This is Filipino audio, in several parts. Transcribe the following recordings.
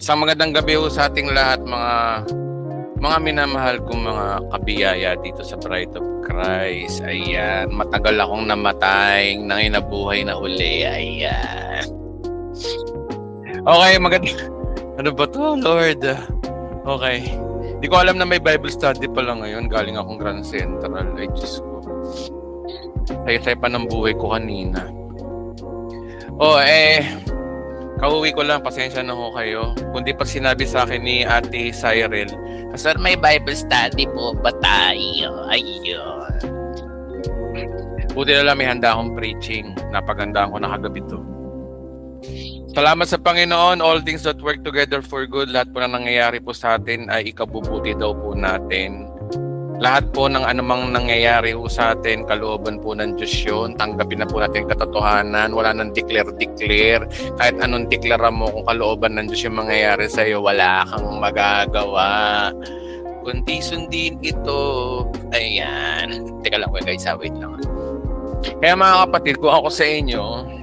Isang magandang gabi ho sa ating lahat, mga minamahal kong mga kabiyaya dito sa Bride of Christ. Ayan, matagal akong namatay, nang inabuhay na uli. Ayan. Okay, ano ba to, Lord? Okay. Di ko alam na may Bible study pala ngayon. Galing akong Grand Central. Ay, Diyos ko. Saya-saya pa ng buhay ko kanina. Kauwi ko lang, pasensya na ho kayo. Kundi pag sinabi sa akin ni Ate Cyril, Sir, may Bible study po ba tayo? Ayun. Buti na lang may handa akong preaching. Napagandaan ko na kagabi to. Salamat sa Panginoon, all things that work together for good. Lahat po na nangyayari po sa atin ay ikabubuti daw po natin. Lahat po ng anumang nangyayari po sa atin, kalooban po ng Diyos yun. Tanggapin na po natin katotohanan. Wala nang declare. Kahit anong deklara mo, kung kalooban ng Diyos yung mangyayari sa iyo, wala kang magagawa. Kundi sundin ito. Ayan. Teka lang guys, wait lang. Kaya mga kapatid, kung ako sa inyo,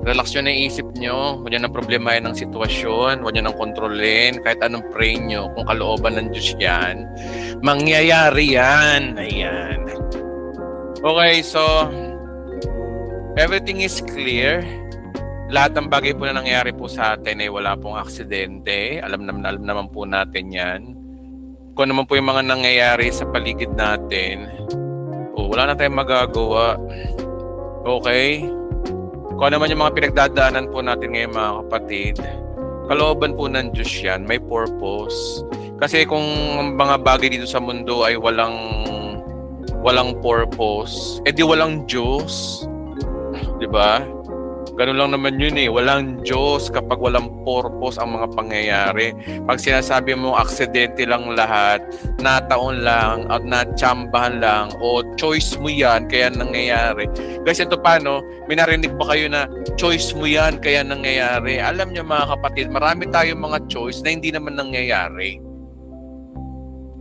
relax nyo na isip nyo. Huwag nyo nang problemahin ng sitwasyon. Huwag nyo nang kontrolin. Kahit anong pray nyo, kung kalooban ng Diyos yan, mangyayari yan. Ayan. Okay, so everything is clear. Lahat ng bagay po na nangyayari po sa atin ay wala pong aksidente. Alam naman po natin yan. Kung naman po yung mga nangyayari sa paligid natin, wala na tayong magagawa. Okay? Kung naman yung mga pinagdadaanan po natin ngayon mga kapatid, kalooban po ng Diyos yan, may purpose. Kasi kung mga bagay dito sa mundo ay walang purpose, edi walang Diyos. Diba? Ganun lang naman yun eh. Walang Diyos kapag walang purpose ang mga pangyayari. Pag sinasabi mo aksidente lang lahat, nataon lang, at natsambahan lang, o choice mo yan, kaya nangyayari. Guys, ito paano? May narinig ba kayo na choice mo yan, kaya nangyayari? Alam niyo mga kapatid, marami tayong mga choice na hindi naman nangyayari.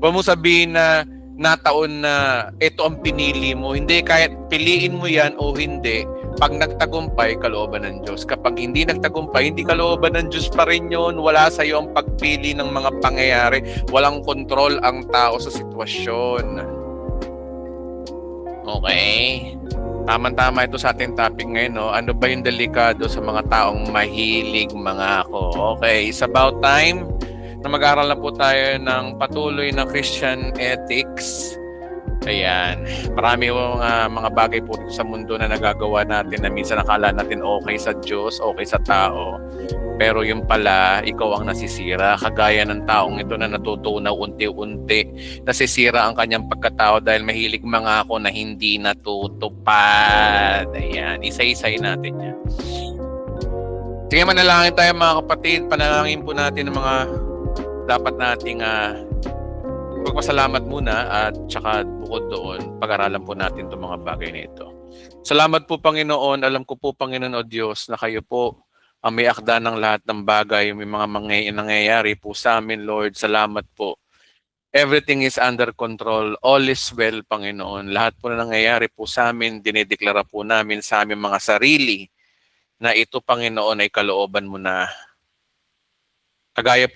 Huwag mo sabihin na nataon na ito ang pinili mo. Hindi, kahit piliin mo yan o hindi, pag nagtagumpay, kalooban ng Diyos. Kapag hindi nagtagumpay, hindi kalooban ng Diyos pa rin yun. Wala sa iyo ang pagpili ng mga pangyayari. Walang kontrol ang tao sa sitwasyon. Okay? Tama-tama ito sa ating topic ngayon. No? Ano ba yung delikado sa mga taong mahilig mga ako? Okay, it's about time na mag-aaral na po tayo ng patuloy na Christian ethics. Ayan. Marami yung mga bagay po sa mundo na nagagawa natin na minsan nakala natin okay sa Diyos, okay sa tao. Pero yung pala, ikaw ang nasisira. Kagaya ng taong ito na natutunaw unti-unti. Nasisira ang kanyang pagkatao dahil mahilig mga ako na hindi natutupad. Ayan. Isa-isay natin yan. Sige, manalangin tayo mga kapatid. Panalangin po natin ang mga dapat nating magpasalamat muna at saka bukod doon, pag-aralan po natin itong mga bagay na ito. Salamat po Panginoon. Alam ko po Panginoon o Diyos na kayo po ang may akda ng lahat ng bagay, may mga nangyayari po sa amin, Lord. Salamat po. Everything is under control. All is well, Panginoon. Lahat po na nangyayari po sa amin, dinideklara po namin sa aming mga sarili na ito, Panginoon, ay kalooban mo na. Kagaya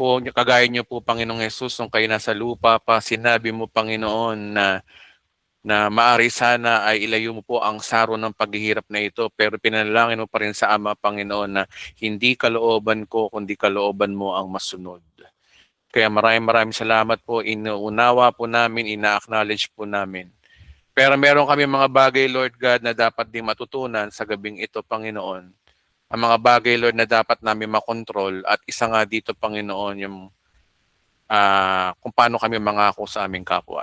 niyo po, Panginoong Jesus, nung kayo nasa lupa pa, sinabi mo, Panginoon, na maari sana ay ilayo mo po ang saro ng paghihirap na ito, pero pinanalangin mo pa rin sa Ama, Panginoon, na hindi kalooban ko, kundi kalooban mo ang masunod. Kaya maraming salamat po, inuunawa po namin, ina-acknowledge po namin. Pero meron kami mga bagay, Lord God, na dapat din matutunan sa gabing ito, Panginoon. Ang mga bagay, Lord, na dapat namin makontrol. At isa nga dito, Panginoon, yung kung paano kami mangako sa aming kapwa.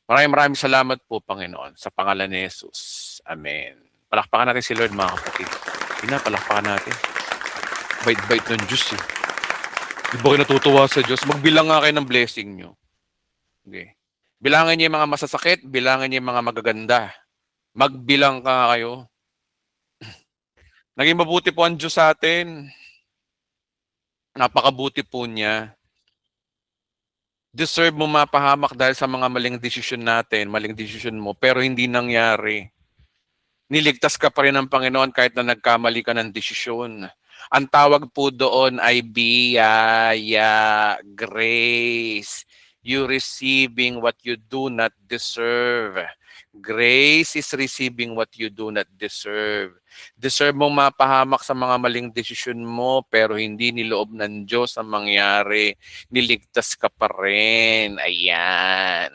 Maraming salamat po, Panginoon, sa pangalan ni Jesus. Amen. Palakpakan natin si Lord, mga kapatid. Palakpakan natin. Bait-bait ng Diyos eh. Di ba kayo natutuwa sa Diyos? Magbilang nga kayo ng blessing nyo. Okay. Bilangan niyo yung mga masasakit, bilangan niyo yung mga magaganda. Magbilang ka kayo. Naging mabuti po ang Diyos sa atin. Napakabuti po niya. Deserve mo mapahamak dahil sa mga maling desisyon natin, maling desisyon mo, pero hindi nangyari. Niligtas ka pa rin ng Panginoon kahit na nagkamali ka ng desisyon. Ang tawag po doon ay biyaya, grace. You receiving what you do not deserve. Grace is receiving what you do not deserve. Deserve mong mapahamak sa mga maling desisyon mo, pero hindi niloob ng Diyos ang mangyari. Niligtas ka pa rin. Ayan.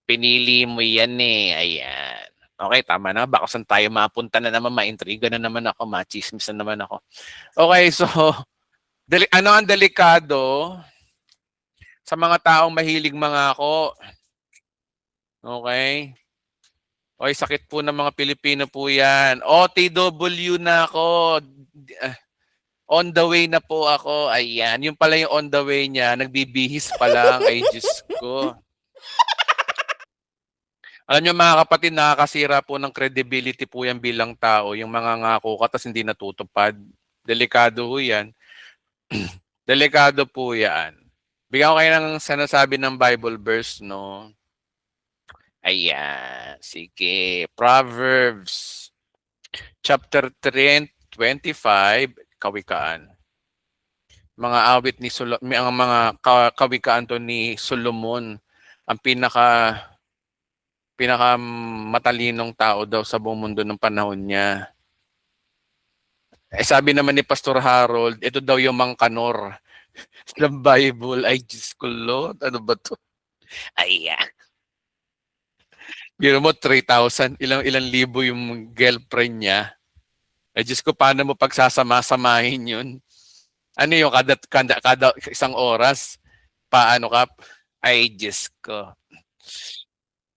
Pinili mo yan eh. Ayan. Okay, tama na. Baka saan tayo mapunta na naman, ma-intriga na naman ako, machismis na naman ako. Okay, so, ano ang delikado sa mga taong mahilig mga ako? Okay? Okay, sakit po ng mga Pilipino po yan. OTW na ako. On the way na po ako. Ayan. Yung pala yung on the way niya. Nagbibihis pa lang. Ay, Diyos ko. Alam niyo mga kapatid, nakakasira po ng credibility po yan bilang tao. Yung mga ngako ka tapos hindi natutupad. Delikado po yan. Delikado po yan. Bigyan ko kayo ng sinasabi ng Bible verse, no? Ayan. Sige. Proverbs chapter 3, 25, Kawikaan. Mga awit ni ang mga kawikaan to ni Solomon, ang pinaka matalinong tao daw sa buong mundo ng panahon niya. Eh sabi naman ni Pastor Harold, ito daw yung Mangkanor ng Bible. Ay, Diyos ko Lord, ano ba to? Ayan. Biro mo, 3,000, ilang libo yung girlfriend niya. Ay, Diyos ko, paano mo pagsasama-samahin yun? Ano yung kada isang oras? Paano ka? Ay, Diyos ko.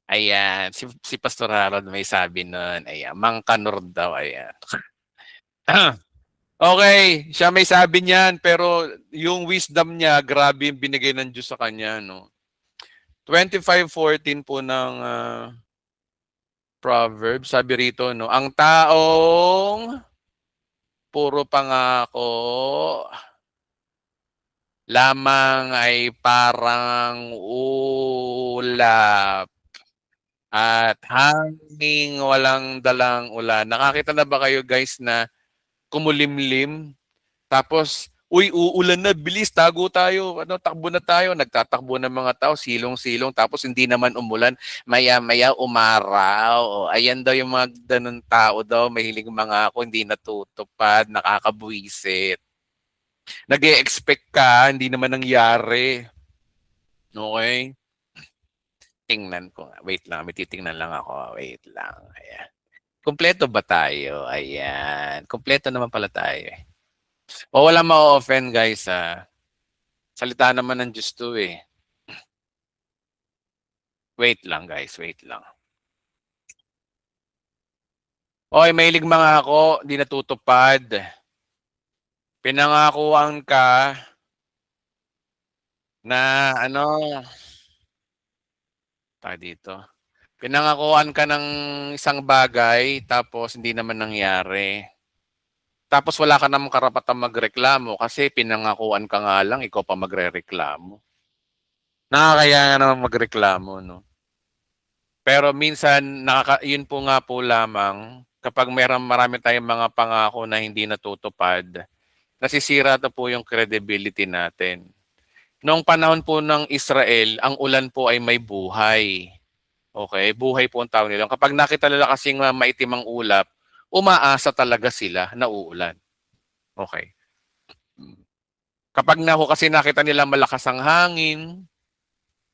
Ayan, si Pastor Harold may sabi nun. Ayan, Mangkanor daw. Ayan. Okay, siya may sabi niyan, pero yung wisdom niya, grabe yung binigay ng Diyos sa kanya, no? 25:14 po ng Proverbs, sabi rito, no? Ang taong puro pangako lamang ay parang ulap at hanging walang dalang ulan. Nakakita na ba kayo guys na kumulimlim? Tapos, uy, uulan na, bilis, tago tayo, ano, takbo na tayo. Nagtatakbo ng mga tao, silong-silong, tapos hindi naman umulan, maya-maya umaraw. O, ayan daw yung mga ganun tao daw, mahilig mga ako, hindi natutupad, nakakabuisit. Nag-e-expect ka, hindi naman nangyari. Okay? Tingnan ko nga. Wait lang, may titingnan lang ako. Wait lang. Ayan. Kumpleto ba tayo? Ayan. Kumpleto naman pala tayo. O wala ma-offend guys ha. Salita naman ng Diyos to eh. Wait lang guys, wait lang. Oy, mahilig mga ako, di natutupad. Pinangakuan ka na ano, tayo dito. Pinangakuan ka ng isang bagay tapos hindi naman nangyari. Tapos wala ka namang karapatang magreklamo kasi pinangakuan ka nga lang, ikaw pa magrereklamo. Nakakaya nga naman magreklamo, no? Pero minsan, yun po nga po lamang, kapag marami tayong mga pangako na hindi natutupad, nasisira na po yung credibility natin. Noong panahon po ng Israel, ang ulan po ay may buhay. Okay? Buhay po ang tawag nila. Kapag nakita nila kasing maitim ang ulap, umaasa talaga sila na uulan. Okay. Kapag kasi nakita nila malakas ang hangin,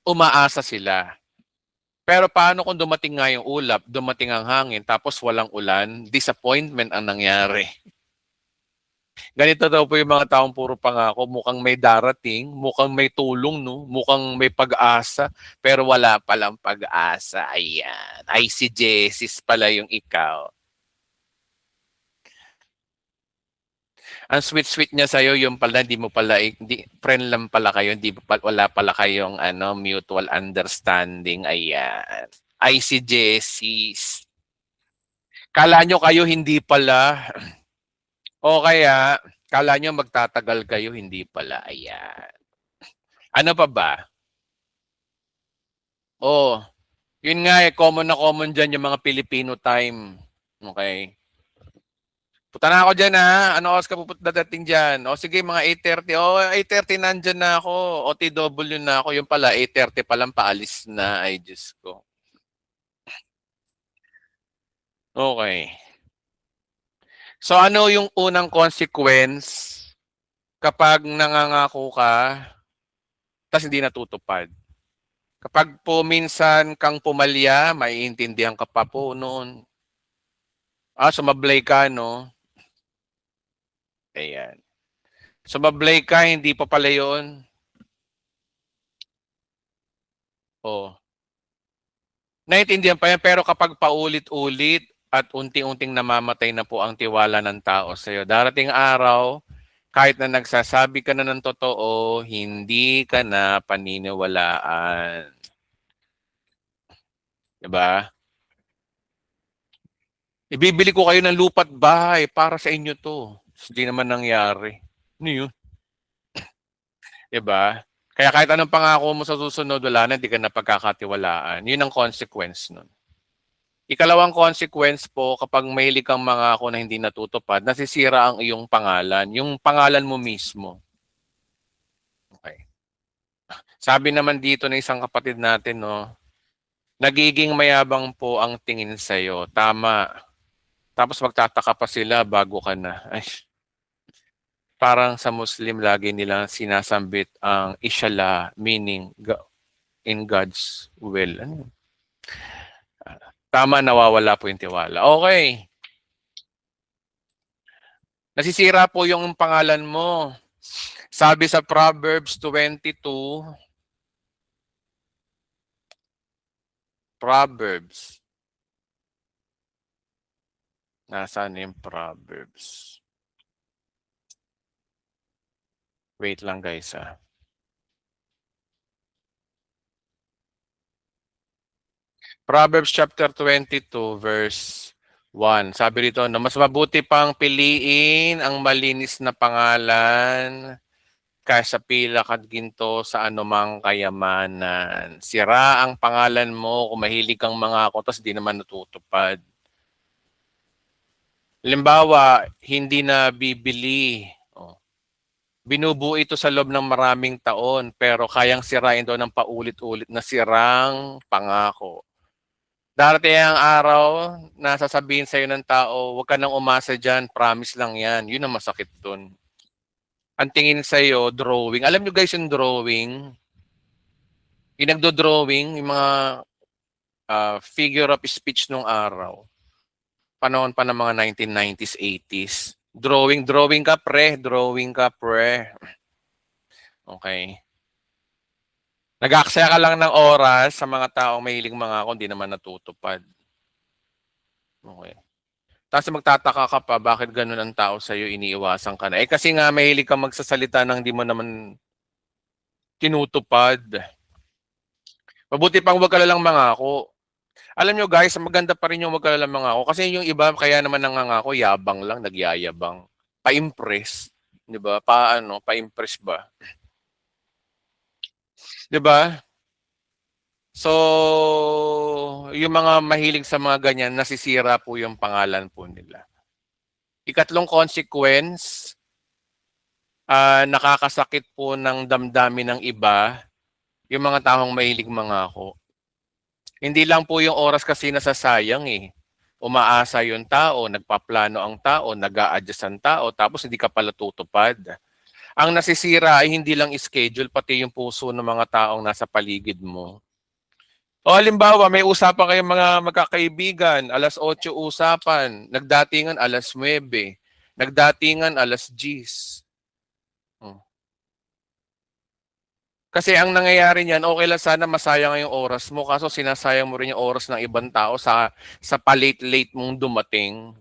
umaasa sila. Pero paano kung dumating nga yung ulap, dumating ang hangin, tapos walang ulan, disappointment ang nangyari. Ganito daw po yung mga taong puro pangako, mukhang may darating, mukhang may tulong, no? Mukhang may pag-asa, pero wala palang pag-asa. Ayan. Ay, si Jesus pala yung ikaw. Ang sweet-sweet niya sa'yo, yung pala, hindi mo pala, hindi, friend lang pala kayo, hindi wala pala kayong mutual understanding. Ayan. Ay, si Jesus. Kala nyo kayo hindi pala. O kaya, kala nyo magtatagal kayo, hindi pala. Ayan. Ano pa ba? Oh, yun nga eh, common na common dyan yung mga Filipino time. Okay? Punta na ako diyan, ha. Anong oras ka dadating diyan? O sige, mga 8:30. O, 8:30 nandiyan na ako. OTW na ako. Yung pala, 8:30 pa lang paalis na. Ay, Diyos ko. Okay. So ano yung unang consequence kapag nangangako ka tas hindi natutupad? Kapag po minsan kang pumalya, maiintindihan ka pa po noon. Sumablay ka, no? Ayan. Sumablay ka, hindi pa pala yun. Oh. Naiintindihan pa yan, pero kapag paulit-ulit at unti-unting namamatay na po ang tiwala ng tao sa'yo, darating araw, kahit na nagsasabi ka na ng totoo, hindi ka na paniniwalaan. Diba? Ibibili ko kayo ng lupa't bahay para sa inyo to. Hindi naman nangyari. Ano yun? Diba? Kaya kahit anong pangako mo sa susunod, wala na, hindi ka na pagkakatiwalaan. Yun ang consequence nun. Ikalawang consequence po, kapag mahilig kang mangako na hindi natutupad, nasisira ang iyong pangalan. Yung pangalan mo mismo. Okay. Sabi naman dito ng isang kapatid natin, no, nagiging mayabang po ang tingin sa'yo. Tama. Tapos magtataka pa sila bago ka na. Ay, parang sa Muslim, lagi nilang sinasambit ang Ishala, meaning in God's will. Ano? Tama, nawawala po yung tiwala. Okay. Nasisira po yung pangalan mo. Sabi sa Proverbs 22, Proverbs. Nasaan yung Proverbs? Wait lang guys, Proverbs chapter 22 verse 1. Sabi rito na mas mabuti pang piliin ang malinis na pangalan kaysa pilak at ginto sa anumang kayamanan. Sira ang pangalan mo kung mahilig kang mangako tapos di naman natutupad. Halimbawa, hindi na bibili. Binubuo ito sa loob ng maraming taon pero kayang sirain daw ng paulit-ulit na sirang pangako. Darating ang araw na sasabihin sa'yo ng tao, huwag ka nang umasa dyan, promise lang yan. Yun ang masakit dun. Ang tingin sa'yo, drawing. Alam nyo guys yung drawing, yung nagdo-drawing, yung mga figure of speech nung araw. Panahon pa ng mga 1990s, 80s. Drawing ka pre, drawing ka pre. Okay. Nag-aaksaya ka lang ng oras sa mga taong mahilig mga ako, hindi naman natutupad. Okay. Tapos magtataka ka pa, bakit ganun ang tao sa'yo, iniiwasan ka na. Kasi nga, mahilig ka magsasalita ng di mo naman tinutupad. Mabuti pang wag ka lang mangako. Alam nyo guys, maganda pa rin yung wag ka lang mangako. Kasi yung iba, kaya naman nangangako, yabang lang, nagyayabang. Pa-impress. Di ba? Pa-impress ba? Di ba? So, yung mga mahilig sa mga ganyan, nasisira po yung pangalan po nila. Ikatlong consequence, nakakasakit po ng damdamin ng iba, yung mga taong mahilig mangako. Hindi lang po yung oras kasi nasasayang eh. Umaasa yung tao, nagpaplano ang tao, nag-a-adjust ang tao, tapos hindi ka pala tutupad. Ang nasisira ay hindi lang schedule, pati yung puso ng mga taong nasa paligid mo. O halimbawa, may usapan kayong mga magkakaibigan, 8:00 usapan, nagdatingan 9:00, nagdatingan 10:00. Kasi ang nangyayari niyan, okay lang sana masayang yung oras mo, kaso sinasayang mo rin yung oras ng ibang tao sa pa-late-late mong dumating.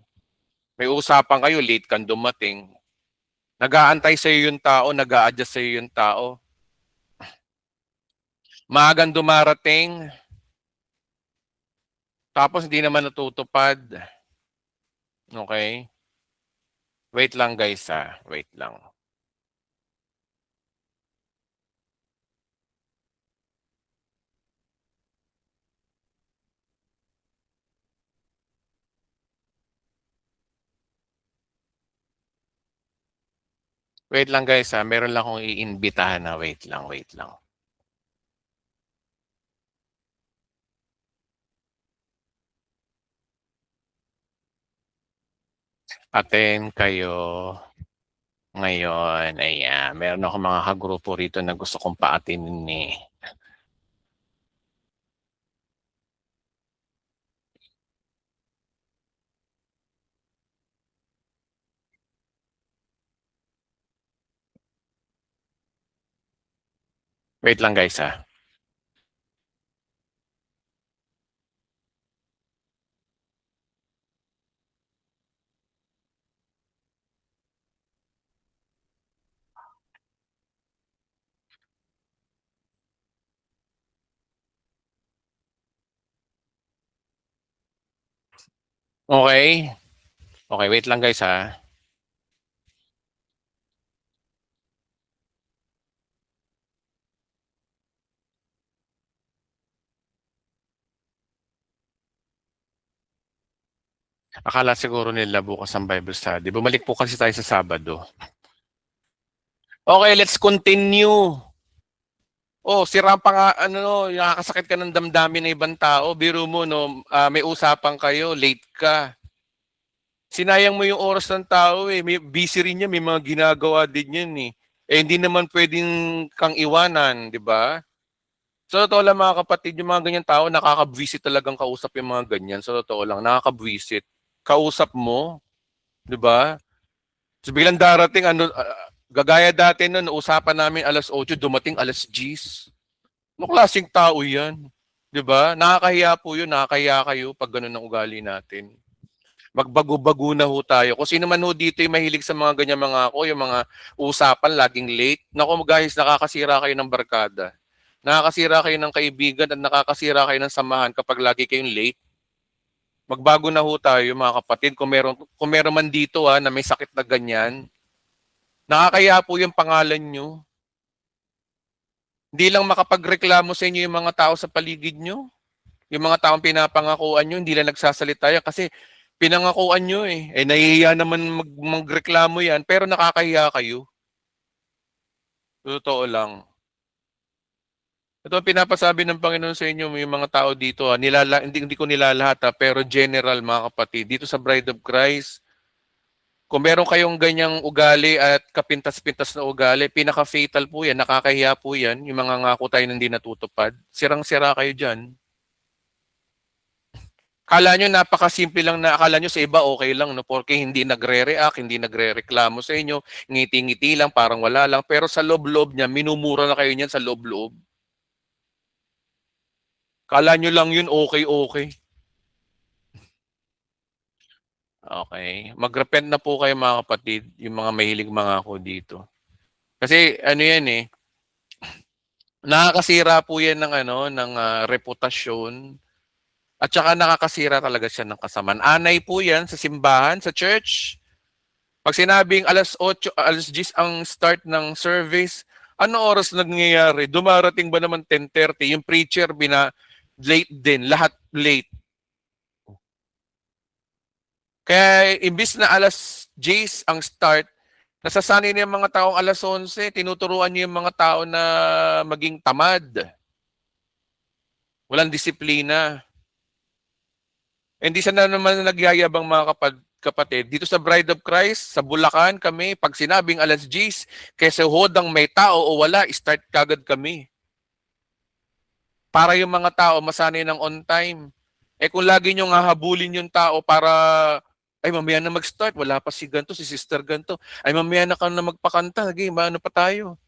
May usapan kayo, late kang dumating. Nag-aantay sa'yo yung tao, nag-a-adjust sa'yo yung tao. Maagang dumarating, tapos hindi naman natutupad. Okay? Wait lang guys wait lang. Wait lang guys, meron lang akong iimbitahan na, wait lang, wait lang. Attend kayo ngayon, ayan. Meron akong mga kagrupo rito na gusto kong pa-attendin eh. Wait lang guys ha. Okay? Okay, wait lang guys ha. Akala siguro nila bukas ang Bible study. Bumalik po kasi tayo sa Sabado. Okay, let's continue. Oh, sira pa nga, ano, nakakasakit ka ng damdamin ng ibang tao. Biro mo, no, may usapan kayo, late ka. Sinayang mo yung oras ng tao eh. May, busy rin niya, may mga ginagawa din yan eh. Eh, hindi naman pwedeng kang iwanan, di ba? Sa totoo lang mga kapatid, yung mga ganyan tao, nakaka-visit talagang kausap yung mga ganyan. Sa totoo lang, nakaka-visit. Kausap mo, di ba? So biglang darating, ano, gagaya dati nun, usapan namin alas 8, dumating alas 10. Ano klaseng tao yan? Di ba? Nakakahiya po yun, nakakahiya kayo pag ganun ang ugali natin. Magbago-bago na ho tayo. Kung sino man ho dito yung mahilig sa mga ganyan mga ako, yung mga usapan, laging late. Naku guys, nakakasira kayo ng barkada. Nakakasira kayo ng kaibigan at nakakasira kayo ng samahan kapag lagi kayong late. Magbago na ho tayo mga kapatid. Kung meron man dito na may sakit na ganyan, nakakaya po yung pangalan nyo. Hindi lang makapagreklamo sa inyo yung mga tao sa paligid nyo. Yung mga taong pinapangakuan nyo, hindi lang nagsasalita yan kasi pinangakuan nyo eh. Eh, nahihiya naman magreklamo yan, pero nakakahiya kayo. Totoo lang. Ito ang pinapasabi ng Panginoon sa inyo, yung mga tao dito, hindi ko nilalahat, pero general mga kapatid, dito sa Bride of Christ, kung meron kayong ganyang ugali at kapintas-pintas na ugali, pinaka-fatal po yan, nakakahiya po yan, yung mga ngako tayo na hindi natutupad. Sirang-sira kayo dyan. Akala nyo napakasimple lang na akala nyo sa iba okay lang, no? Porque hindi nagre-react, hindi nagre-reklamo sa inyo, ngiti-ngiti lang, parang wala lang. Pero sa loob-loob niya, minumura na kayo niyan sa loob-loob. Akala nyo lang yun okay-okay. Okay. Mag-repent na po kayo mga kapatid, yung mga mahilig mga ako dito. Kasi ano yan eh, nakakasira po yan ng ano, ng reputasyon. At saka nakakasira talaga siya ng kasamaan. Anay po yan sa simbahan, sa church. Pag sinabing alas 8, alas 10 ang start ng service, ano oras nangyayari? Dumarating ba naman 10:30? Yung preacher, late din. Lahat late. Kaya imbis na alas 10 ang start, nasasanay na yung mga taong alas 11, tinuturuan niyo yung mga tao na maging tamad. Walang disiplina. Hindi sana naman nagyayabang mga kapatid. Dito sa Bride of Christ, sa Bulacan kami, pag sinabing alas 10, kaysa hodang may tao o wala, start kagad kami. Para yung mga tao masanay ng on time. Eh kung lagi nyo nga habulin yung tao para, ay mamaya na mag-start, wala pa si ganto, si sister ganto. Ay mamaya na ka na magpakanta, game, ano pa tayo?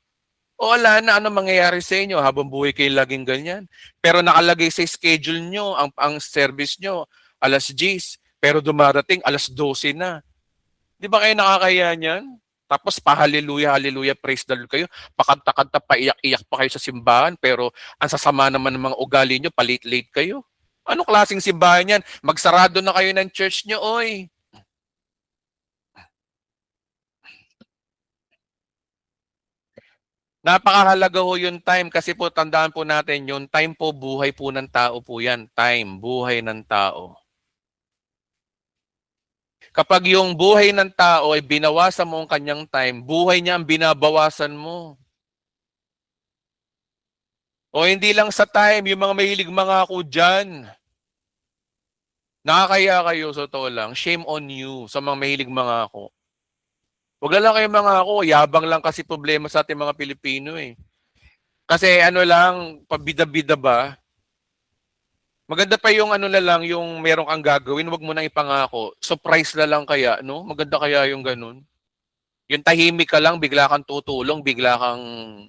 O wala na, ano mangyayari sa inyo habang buhay kayo laging ganyan. Pero nakalagay sa schedule nyo, ang service nyo, alas 10, pero dumarating alas 12 na. Di ba kayo nakakaya niyan? Tapos pa hallelujah, hallelujah, praise the Lord kayo. Pakanta-kanta, paiyak-iyak pa kayo sa simbahan, pero ang sasama naman ng mga ugali nyo, palate-late kayo. Anong klaseng simbahan yan? Magsarado na kayo ng church nyo, oy. Napakahalaga ho yung time kasi po tandaan po natin yung time po buhay po ng tao po yan. Time, buhay ng tao. Kapag yung buhay ng tao ay binawasan mo ang kanyang time, buhay niya ang binabawasan mo. O hindi lang sa time, yung mga mahilig mga ako dyan. Nakakaya kayo, sa totoo lang. Shame on you sa mga mahilig mga ako. Huwag na lang kayo mga ako, yabang lang kasi problema sa ating mga Pilipino eh. Kasi ano lang, pabida-bida ba? Maganda pa yung ano na lang, yung meron kang gagawin, wag mo nang ipangako. Surprise na lang kaya, no? Maganda kaya yung ganun. Yung tahimik ka lang, bigla kang tutulong, bigla kang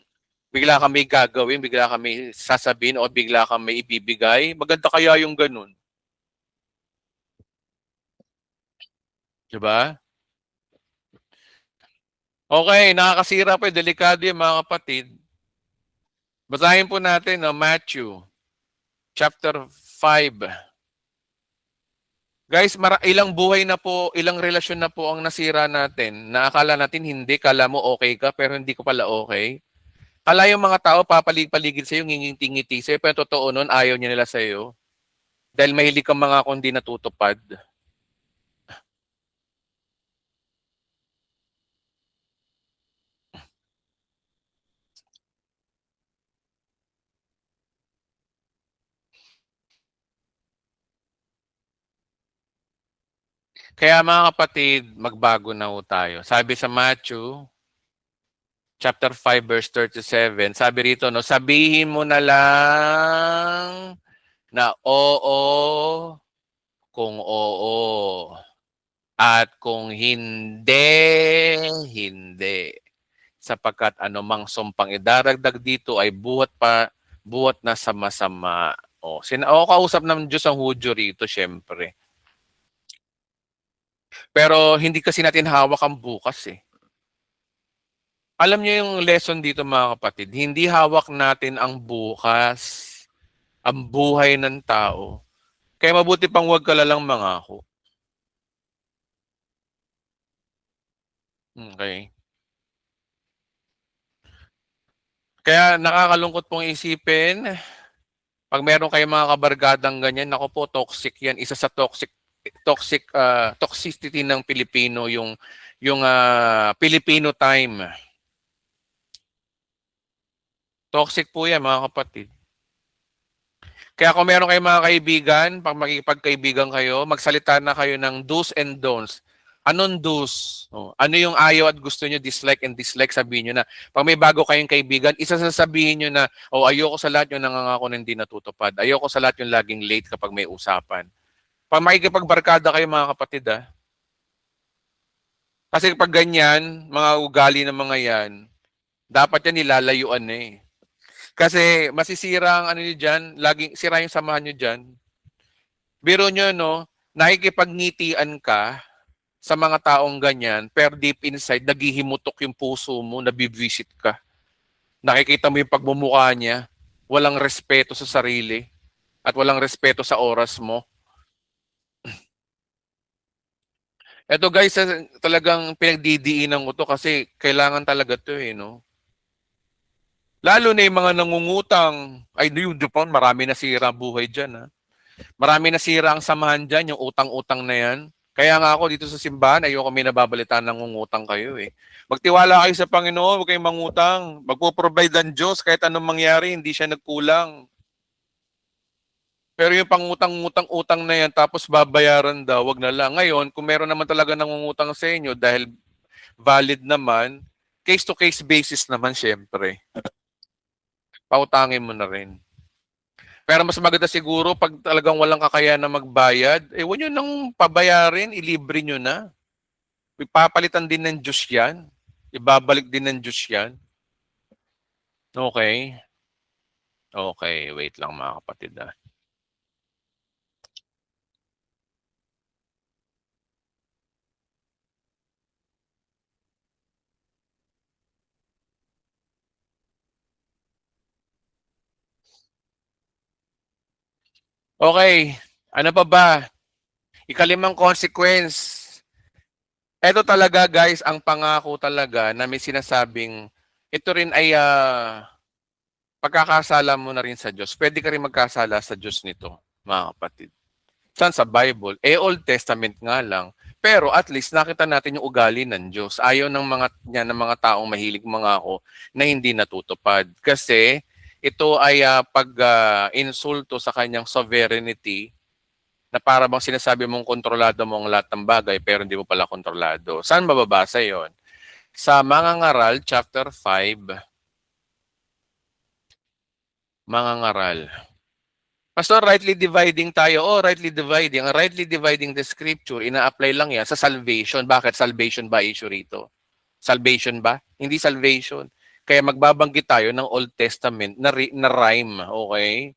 may gagawin, bigla kang may sasabihin o bigla kang may ibibigay. Maganda kaya yung ganun. 'Di ba? Okay, nakakasira pa, delikado yung mga kapatid. Basahin po natin no, Matthew chapter 5. Guys, ilang buhay na po, ilang relasyon na po ang nasira natin na akala natin hindi, kala mo okay ka pero hindi ko pala okay. Kala yung mga tao papalig-paligid sa'yo, ngingiti-ngiti sa'yo, pero totoo nun, ayaw niya nila sa'yo. Dahil mahilig kang mga kundi natutupad. Kaya mga kapatid, magbago na ho tayo. Sabi sa Matthew, chapter 5, verse 37, sabi rito, no, sabihin mo na lang na oo kung oo. At kung hindi, hindi. Sapagkat anumang sumpang idaragdag dito ay buhat na sama-sama. O, kausap ng Diyos ang Hudyo rito, syempre. Pero hindi kasi natin hawak ang bukas eh. Alam niyo yung lesson dito mga kapatid, hindi hawak natin ang bukas, ang buhay ng tao. Kaya mabuti pang huwag ka lalang mangako. Okay. Kaya nakakalungkot pong isipin, pag meron kayong mga kabargadang ganyan, nako po, toxic yan. Isa sa toxicity ng Pilipino, yung Filipino time. Toxic po yan, mga kapatid. Kaya kung meron kayong mga kaibigan, pag makikipagkaibigan kayo, magsalita na kayo ng do's and don'ts. Anong do's? Ano yung ayaw at gusto nyo, dislike and dislike, sabihin nyo na. Pag may bago kayong kaibigan, isa sasabihin nyo na, ayoko sa lahat yung nangangako na hindi natutupad. Ayoko sa lahat yung laging late kapag may usapan. Pag makikipagbarkada kayo mga kapatid, kasi pag ganyan, mga ugali ng mga yan, dapat yan nilalayuan na eh. Kasi masisira ang ano nyo dyan, laging sira yung samahan nyo dyan. Biro nyo, no, nakikipagngitian ka sa mga taong ganyan, pero deep inside, naghihimutok yung puso mo, nabivisit ka. Nakikita mo yung pagmumukha niya, walang respeto sa sarili, at walang respeto sa oras mo. Eto guys, talagang pinagdidiinan ko to kasi kailangan talaga to eh, no? Lalo na yung mga nangungutang, ay yun, Japan, marami na sira buhay dyan, ha? Marami na sira ang samahan dyan, yung utang-utang na yan. Kaya nga ako dito sa simbahan, ayoko may nababalitaan ng ngungutang kayo eh. Magtiwala kayo sa Panginoon, huwag kayong mangutang. Magpo-provide ang Diyos kahit anong mangyari, hindi siya nagkulang. Pero yung pangutang-utang na yan, tapos babayaran daw, wag na lang. Ngayon, kung meron naman talaga nangungutang sa inyo dahil valid naman, case-to-case basis naman syempre. Pautangin mo na rin. Pero mas maganda siguro pag talagang walang kakayahan na magbayad, huwag nyo nang pabayarin, ilibre nyo na. Ipapalitan din ng Diyos yan. Ibabalik din ng Diyos yan. Okay? Okay, wait lang mga kapatid. Okay, ano pa ba? Ikalimang consequence. Ito talaga guys, ang pangako talaga na may sinasabing, ito rin ay pagkakasala mo na rin sa Diyos. Pwede ka rin magkasala sa Diyos nito, mga kapatid. Saan sa Bible? Old Testament nga lang. Pero at least nakita natin yung ugali ng Diyos. Ayaw ng mga taong mahilig mangako na hindi natutupad. Kasi ito ay insulto sa kanyang sovereignty na para bang sinasabi mong kontrolado mo ang lahat ng bagay pero hindi mo pala kontrolado. Saan mababasa yon? Sa Mangangaral, chapter 5, Mangangaral. Pastor, rightly dividing tayo. Oh, rightly dividing. Ang rightly dividing the scripture, ina-apply lang yan sa salvation. Bakit? Salvation ba issue rito? Salvation ba? Hindi salvation. Kaya magbabanggit tayo ng Old Testament na rhyme. Okay?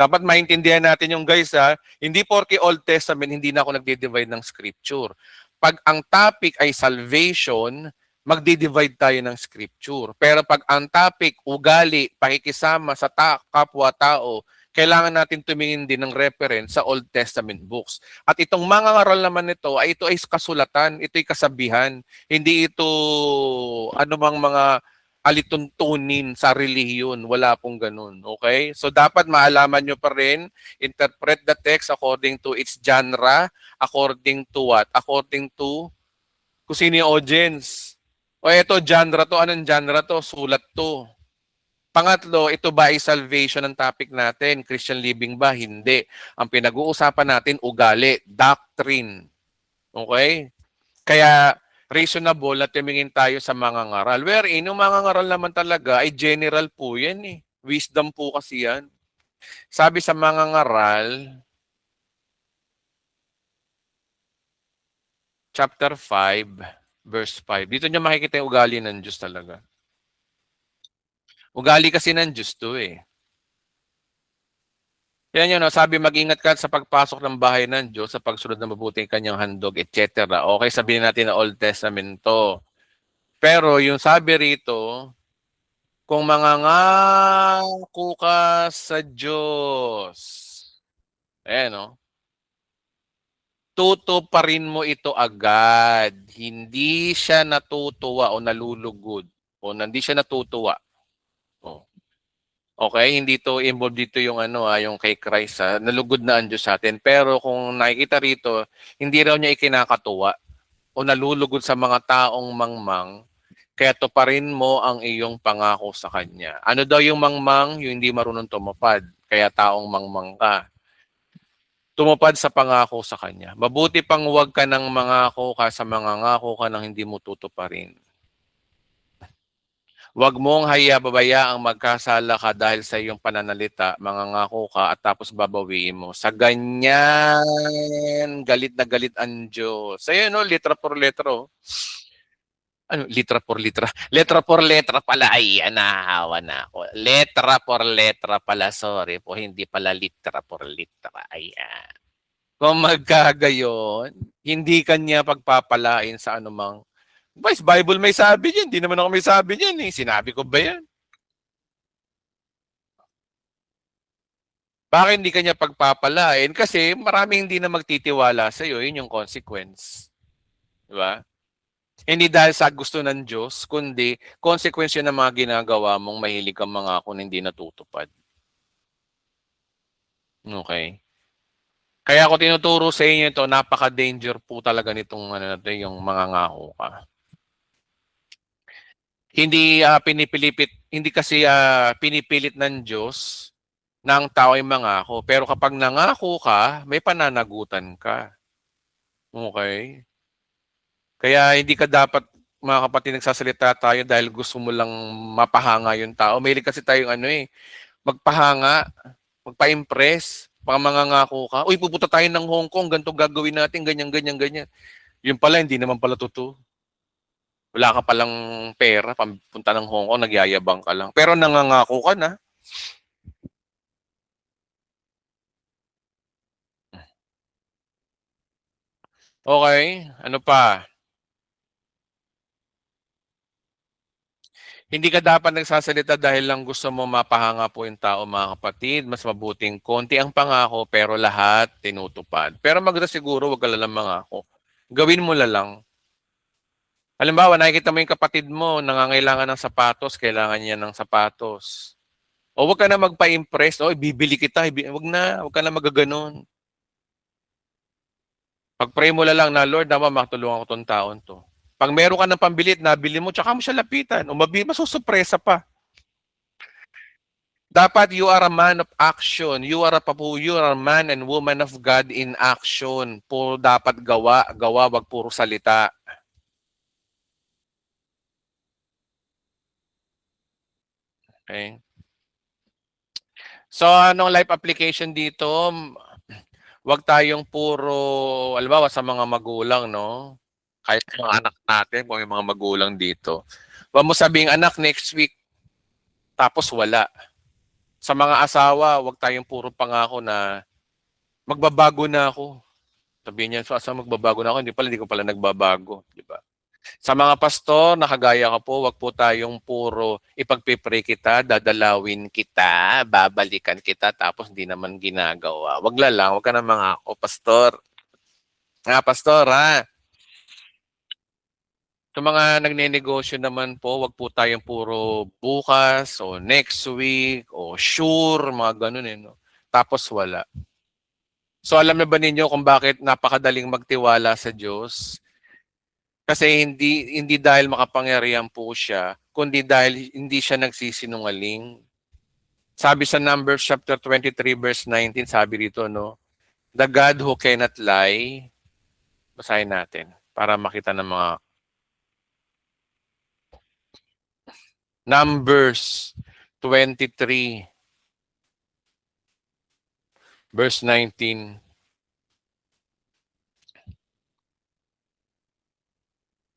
Dapat maintindihan natin yung guys ha. Hindi porke Old Testament, hindi na ako nagde-divide ng scripture. Pag ang topic ay salvation, magde-divide tayo ng scripture. Pero pag ang topic, ugali, pakikisama sa kapwa-tao, kailangan natin tumingin din ng reference sa Old Testament books. At itong mga ngaral naman nito, ito ay kasulatan, ito ay kasabihan. Hindi ito anumang mga alituntunin sa relihiyon. Wala pong ganun. Okay? So dapat maalaman nyo pa rin, interpret the text according to its genre, according to what? According to kung sino yung audience. O ito, genre to. Anong genre to? Sulat to. Pangatlo, ito ba ay salvation ang topic natin? Christian living ba? Hindi. Ang pinag-uusapan natin, ugali, doctrine. Okay? Kaya reasonable na tumingin tayo sa mga ngaral. Wherein, yung mga ngaral naman talaga ay general po yan eh. Wisdom po kasi yan. Sabi sa mga ngaral, chapter 5, verse 5. Dito nyo makikita yung ugali ng Diyos talaga. Ugali kasi ng Diyos to eh. Yan yun, no? Sabi mag-ingat ka sa pagpasok ng bahay ng Diyos sa pagsunod ng mabuting kanyang handog, etc. Okay, sabihin natin na Old Testament to. Pero yung sabi rito, kung mangangako ka sa Diyos, no? Tutuparin mo ito agad. Hindi siya natutuwa o nalulugod. O hindi siya natutuwa. O. Okay, hindi to involved dito yung yung kay Christ nalugod na ang Diyos sa atin. Pero kung nakikita rito, hindi raw niya ikinakatuwa o nalulugod sa mga taong mangmang, kaya tuparin mo ang iyong pangako sa Kanya. Ano daw yung mangmang? Yung hindi marunong tumupad. Kaya taong mangmang ka. Tumupad sa pangako sa Kanya. Mabuti pang huwag ka ng mangako ka sa mga ngako ka nang hindi mo tutuparin. Huwag mong babayaang magkasala ka dahil sa iyong pananalita, mangangako ka at tapos babawiin mo. Sa ganyan, galit na galit ang Diyos. Ayun, no, litra por letra. Oh. Ano, litra por litra? Letra por letra pala. Ay, nahawa na ako. Letra por letra pala. Sorry po, hindi pala litra por litra. Ayan. Kung magkagayon, hindi kanya pagpapalain sa anumang Boys, Bible may sabi niyan. Hindi naman ako may sabi niyan eh. Sinabi ko ba yan? Bakit hindi kanya pagpapalain? Kasi maraming hindi na magtitiwala sa iyo. Yun yung consequence. Di ba? Hindi dahil sa gusto ng Diyos, kundi consequence yun ng mga ginagawa mong mahilig kang mga kung hindi natutupad. Okay? Kaya ako tinuturo sa inyo ito, napaka-danger po talaga nitong yung mga ngako ka. Hindi hindi kasi pinipilit ng Diyos na ang tao ay mangako. Pero kapag nangako ka, may pananagutan ka. Okay? Kaya hindi ka dapat, mga kapatid, nagsasalita tayo dahil gusto mo lang mapahanga yung tao. Mahilig kasi tayong magpahanga, magpa-impress, pang mangangako ka. Uy, pupunta tayo ng Hong Kong, ganito gagawin natin, ganyan, ganyan, ganyan. Yung pala, hindi naman pala totoo. Wala ka palang pera, pampunta ng Hong Kong, nagyayabang ka lang. Pero nangangako ka na. Okay, ano pa? Hindi ka dapat nagsasalita dahil lang gusto mo mapahanga po yung tao, mga kapatid. Mas mabuting konti ang pangako pero lahat tinutupad. Pero maganda siguro, wag ka lang mangako. Gawin mo lang. Halimbawa, nakikita mo yung kapatid mo, nangangailangan ng sapatos, kailangan niya ng sapatos. O wag ka na magpa-impress, o bibili kita, wag na, wag ka na magaganon. Pag-pray mo lang na, Lord, nawa matulungan ko tong taon to. Pag meron ka ng pambilit, nabili mo, tsaka mo siya lapitan. O masusurpresa pa. Dapat you are a man of action. You are a man and woman of God in action. Puro dapat gawa, gawa, wag puro salita. Okay? So, anong life application dito? Wag tayong puro, halimbawa sa mga magulang, no? Kahit sa mga anak natin, kung may mga magulang dito. Wag mo sabing, anak, next week, tapos wala. Sa mga asawa, wag tayong puro pangako na magbabago na ako. Sabihin niya, so asa magbabago na ako? Hindi ko pala nagbabago. Di ba? Sa mga pastor, nakagaya ka po, wag po tayong puro ipagpipray kita, dadalawin kita, babalikan kita, tapos hindi naman ginagawa. Wag lang, wag ka na mga ako, pastor. Nga, pastor, ha? Sa mga nagnenegosyo naman po, wag po tayong puro bukas o next week o sure, mga ganun eh. No? Tapos wala. So alam na ba ninyo kung bakit napakadaling magtiwala sa Diyos? Kasi hindi dahil makapangyarihan po siya, kundi dahil hindi siya nagsisinungaling. Sabi sa Numbers chapter 23 verse 19, sabi dito, no, the God who cannot lie, basahin natin para makita ng mga Numbers 23 verse 19.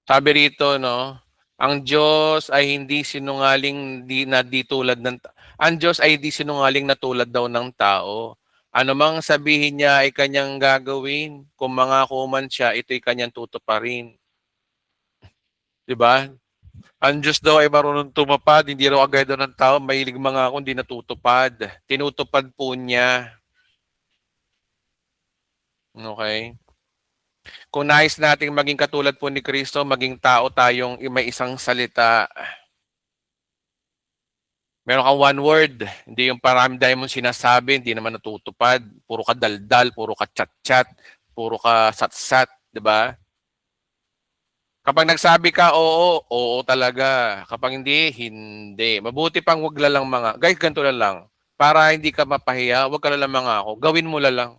Sabi rito, no, ang Diyos ay hindi sinungaling di tulad ng ang Diyos ay hindi sinungaling na tulad daw ng tao. Ano mang sabihin niya ay kanyang gagawin. Kung mangako man siya, ito'y kanyang tutuparin. 'Di ba? Ang Diyos daw ay marunong tumapad, hindi raw agad daw ng tao, mahilig mga ako, hindi natutupad. Tinutupad po niya. Okay? Kung nais nating maging katulad po ni Kristo, maging tao tayong may isang salita. Meron kang one word, hindi yung parami dahil mong sinasabi, hindi naman natutupad. Puro ka daldal, puro ka chat-chat, puro ka sat-sat, di ba? Kapag nagsabi ka, oo, oo talaga. Kapag hindi, hindi. Mabuti pang wag lang mga, guys, ganito na lang. Para hindi ka mapahiya, wag ka lang mga ako. Gawin mo lang.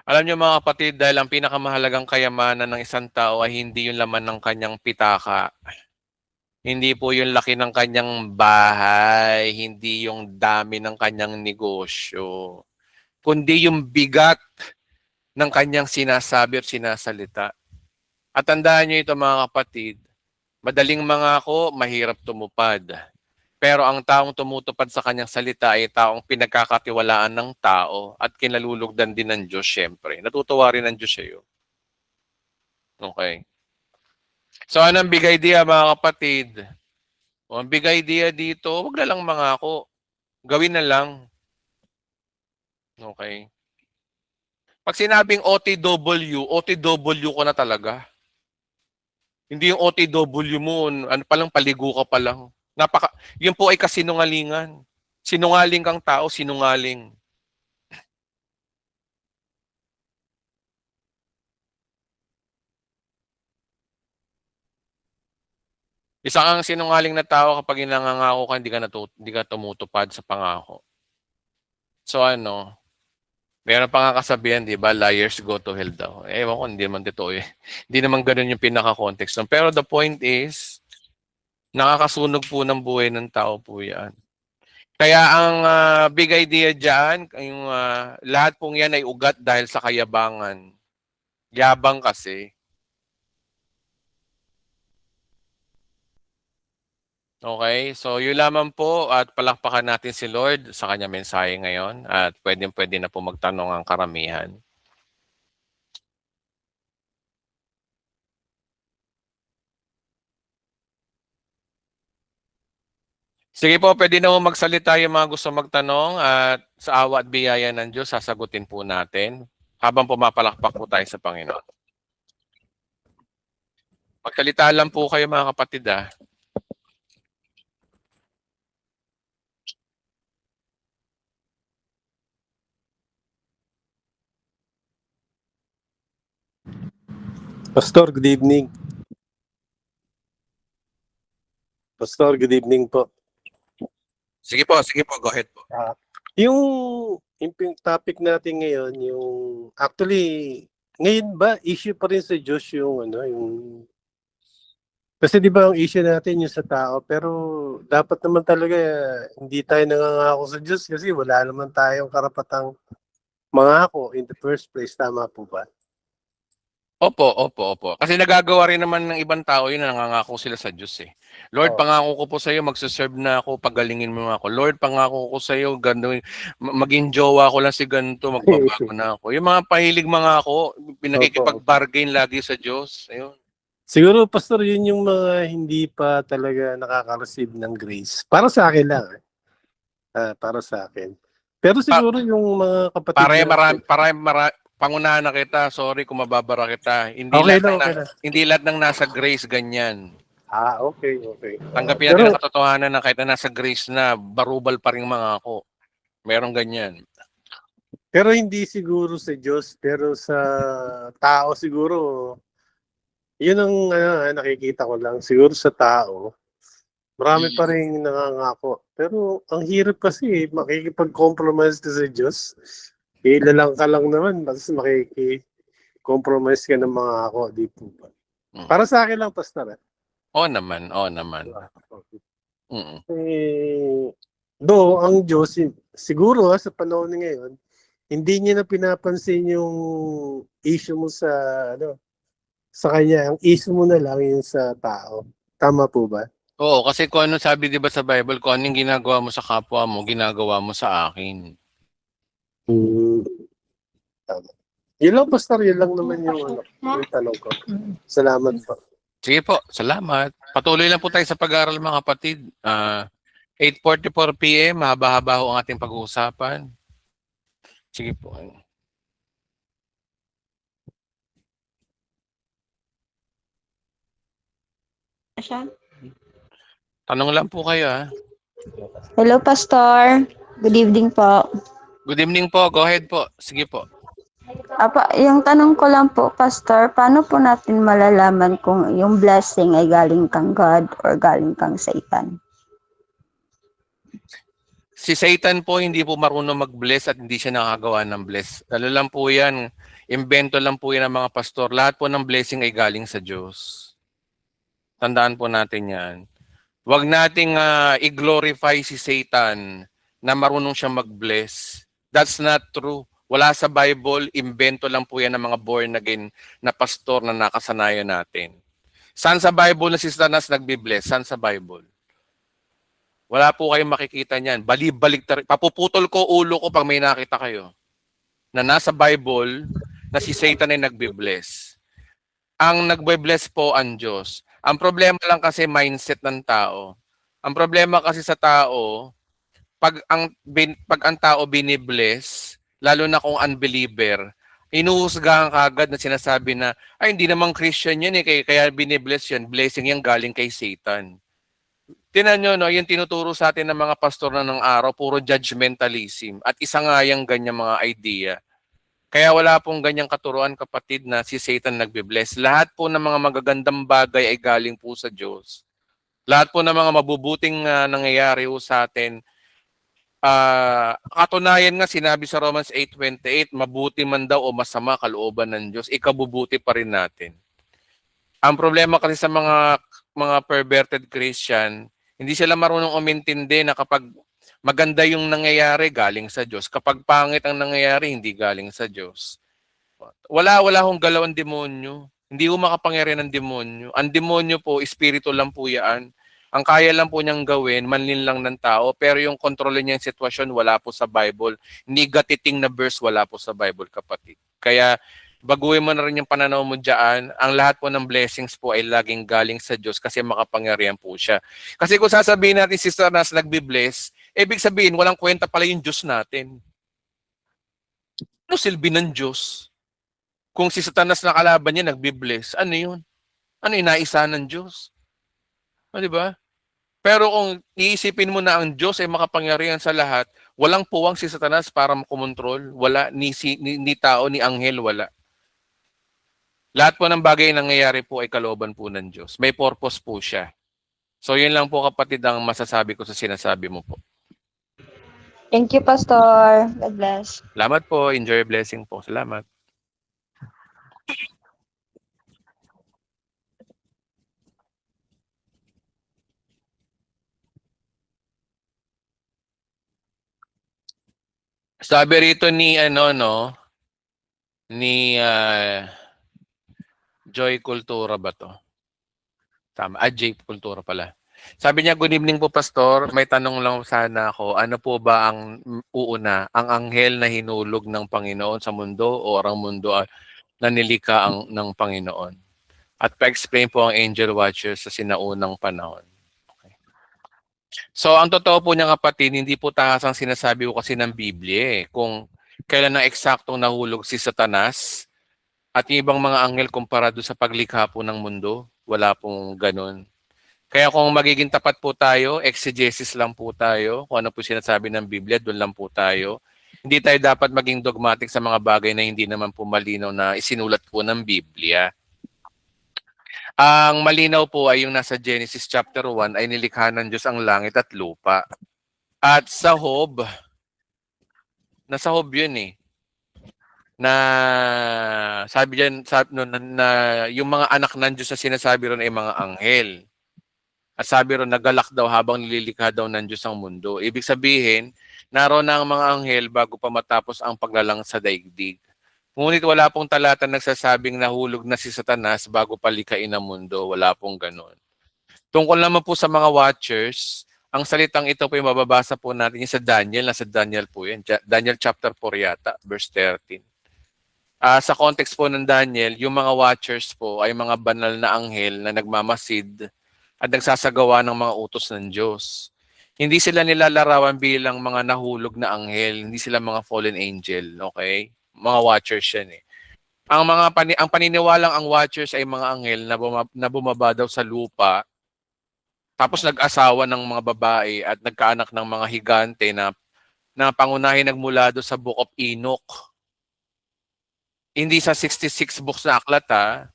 Alam niyo mga kapatid, dahil ang pinakamahalagang kayamanan ng isang tao ay hindi yung laman ng kanyang pitaka. Hindi po yung laki ng kanyang bahay, hindi yung dami ng kanyang negosyo, kundi yung bigat ng kanyang sinasabi at sinasalita. At tandaan niyo ito mga kapatid, madaling mangako, mahirap tumupad. Pero ang taong tumutupad sa kanyang salita ay taong pinagkakatiwalaan ng tao at kinalulugdan din ng Diyos syempre. Natutuwa rin ng Diyos sa iyo. Okay. So anong bigay idea mga kapatid? O ang bigay idea dito, wag na lang mangako. Gawin na lang. Okay. Pag sinabing OTW, OTW ko na talaga. Hindi yung OTW mo, ano pa lang, paligo ka pa lang. Yun po ay kasinungalingan. Sinungaling kang tao, sinungaling. Isa kang sinungaling na tao kapag inangangako ka, hindi ka tumutupad sa pangako. So ano, meron pa nga kasabihan, di ba, liars go to hell daw. Ewan ko, hindi naman totoo eh. Hindi naman ganun yung pinaka-context. Pero the point is, nakakasunog po ng buhay ng tao po yan. Kaya ang big idea dyan, yung lahat pong yan ay ugat dahil sa kayabangan. Yabang kasi. Okay, so yun lamang po at palakpakan natin si Lord sa kanya mensahe ngayon at pwede na po magtanong ang karamihan. Sige po, pwede na mo magsalita yung mga gusto magtanong at sa awa at biyaya ng Diyos, sasagutin po natin habang pumapalakpak po tayo sa Panginoon. Magsalita lang po kayo mga kapatid . Pastor, good evening. Pastor, good evening po. Sige po, go ahead po. Yung topic natin ngayon, actually, ngayon ba, issue pa rin sa Diyos kasi di ba ang issue natin yung sa tao, pero dapat naman talaga hindi tayo nangangako sa Diyos kasi wala naman tayong karapatang mangako in the first place, tama po ba? Opo. Kasi nagagawa rin naman ng ibang tao yun na nangangako sila sa Diyos eh. Lord, pangako ko po sa iyo, magsaserve na ako, pagalingin mo ako. Lord, pangako ko sa iyo, maging jowa ko lang si ganito, magbabago na ako. Yung mga pahilig mga ako, pinakikipag-bargain lagi sa Diyos. Ayun. Siguro, Pastor, yun yung mga hindi pa talaga nakaka-receive ng grace. Para sa akin lang. Para sa akin. Pero siguro yung mga kapatid pangunahan na kita, sorry kung mababara kita. Hindi lahat ng nasa grace ganyan. Okay. Tanggapin natin ang katotohanan na kahit na nasa grace na, barubal pa rin mga ako. Merong ganyan. Pero hindi siguro sa Diyos, pero sa tao siguro, yun ang nakikita ko lang. Siguro sa tao, marami pa rin nangangako. Pero ang hirap kasi, makikipag-compromise ka sa Diyos. Ilalang ka lang naman, tapos makiki-compromise ka ng mga ako, di po ba? Para sa akin lang, Pastor. Oo naman. Though, ang Diyos, siguro sa panahon ngayon, hindi niya na pinapansin yung issue mo sa kanya. Ang issue mo na lang yung sa tao. Tama po ba? Oo, kasi kung ano sabi 'di ba sa Bible, kung anong ginagawa mo sa kapwa mo, ginagawa mo sa akin. Tama. Yun lang, Pastor. Yun lang naman yung tanong ko. Salamat po. Sige po, salamat. Patuloy lang po tayo sa pag-aaral mga kapatid. 8:44 PM, mahaba-haba ho ang ating pag-uusapan. Sige po. Tanong lang po kayo. Hello, Pastor. Good evening po. Good evening po. Go ahead po. Sige po. Yung tanong ko lang po, Pastor, paano po natin malalaman kung yung blessing ay galing kang God or galing kang Satan? Si Satan po hindi po marunong mag-bless at hindi siya nakagawa ng bless. Lalo lang po yan. Invento lang po yan ng mga pastor. Lahat po ng blessing ay galing sa Diyos. Tandaan po natin yan. Huwag nating i-glorify si Satan na marunong siya mag-bless. That's not true. Wala sa Bible, invento lang po yan ng mga born again na pastor na nakasanayan natin. Saan sa Bible na si Satanas nagbi-bless? Saan sa Bible? Wala po kayong makikita niyan. Bali-balik. Papuputol ko ulo ko pag may nakita kayo. Na nasa Bible na si Satan ay nagbi-bless. Ang nagbe-bless po ang Diyos. Ang problema lang kasi mindset ng tao. Ang problema kasi sa tao, pag ang tao binibless, lalo na kung unbeliever, inuhusgahan kagad na sinasabi na, ay hindi namang Christian yan kaya binibless yan. Blessing yan galing kay Satan. Tinan nyo, no, yung tinuturo sa atin ng mga pastor na ng araw, puro judgmentalism. At isa nga yung ganyan mga idea. Kaya wala pong ganyang katuruan, kapatid, na si Satan nagbe-bless. Lahat po ng mga magagandang bagay ay galing po sa Diyos. Lahat po ng mga mabubuting nangyayari po sa atin, katunayan nga sinabi sa Romans 8:28, mabuti man daw o masama kalooban ng Diyos, ikabubuti pa rin natin. Ang problema kasi sa mga perverted Christian, hindi sila marunong umintindi na kapag maganda yung nangyayari, galing sa Diyos. Kapag pangit ang nangyayari, hindi galing sa Diyos. Wala hong galaw ang demonyo. Hindi ko makapangyarihan ng demonyo. Ang demonyo po, espiritu lang po yan. Ang kaya lang po niyang gawin, manlin lang ng tao, pero yung kontrolin niya yung sitwasyon, wala po sa Bible. Negatiting na verse, wala po sa Bible, kapatid. Kaya, baguhin mo na rin yung pananaw mo dyan. Ang lahat po ng blessings po ay laging galing sa Diyos kasi makapangyarihan po siya. Kasi kung sasabihin natin si Satanas nagbi-bless, ibig sabihin walang kwenta pala yung Diyos natin. Ano silbi ng Diyos? Kung si Satanas na kalaban niya nagbi-bless, ano yun? Ano inaisa ng Diyos? Di ba? Pero kung iisipin mo na ang Diyos ay makapangyarihan sa lahat, walang puwang si Satanas para makumontrol. Wala, ni tao, ni anghel, wala. Lahat po ng bagay na nangyayari po ay kalooban po ng Diyos. May purpose po siya. So yun lang po kapatid ang masasabi ko sa sinasabi mo po. Thank you, Pastor. God bless. Salamat po. Enjoy your blessing po. Salamat. Sabi rito ni ni Joy Cultura ba to? Tama. Jay Cultura pala. Sabi niya, good evening po, Pastor. May tanong lang sana ako. Ano po ba ang uuna? Ang anghel na hinulog ng Panginoon sa mundo o ang mundo na nilikha ng Panginoon? At pa-explain po ang angel watchers sa sinaunang panahon. Okay. So, ang totoo po niya kapatid, hindi po taas ang sinasabi ko kasi ng Biblia. Kung kailan na eksaktong nahulog si Satanas at yung ibang mga anghel kumpara doon sa paglikha po ng mundo, wala pong ganun. Kaya kung magiging tapat po tayo, exegesis lang po tayo, kung ano po sinasabi ng Biblia, doon lang po tayo. Hindi tayo dapat maging dogmatic sa mga bagay na hindi naman po malinaw na isinulat po ng Biblia. Ang malinaw po ay yung nasa Genesis chapter 1 ay nilikha ng Diyos ang langit at lupa. At sa Job, nasa Job yun eh, na sabi diyan na yung mga anak ng Diyos na sinasabi ron ay mga anghel. At sabi ron, nagalak daw habang nililikha daw ng Diyos ang mundo. Ibig sabihin, naroon na ang mga anghel bago pa matapos ang paglalang sa daigdig. Ngunit wala pong talata nagsasabing nahulog na si Satanas bago palikhain ang mundo. Wala pong ganun. Tungkol naman po sa mga watchers, ang salitang ito po yung mababasa po natin sa Daniel. Nasa Daniel po yan. Daniel chapter 4 yata, verse 13. Sa context po ng Daniel, yung mga watchers po ay mga banal na anghel na nagmamasid at nagsasagawa ng mga utos ng Diyos. Hindi sila nilalarawan bilang mga nahulog na anghel, hindi sila mga fallen angel, okay? Mga watchers yan eh. Ang paniniwalang ang watchers ay mga anghel na bumaba daw sa lupa, tapos nag-asawa ng mga babae at nagkaanak ng mga higante na pangunahin nagmula do sa Book of Enoch. Hindi sa 66 books na aklat ha.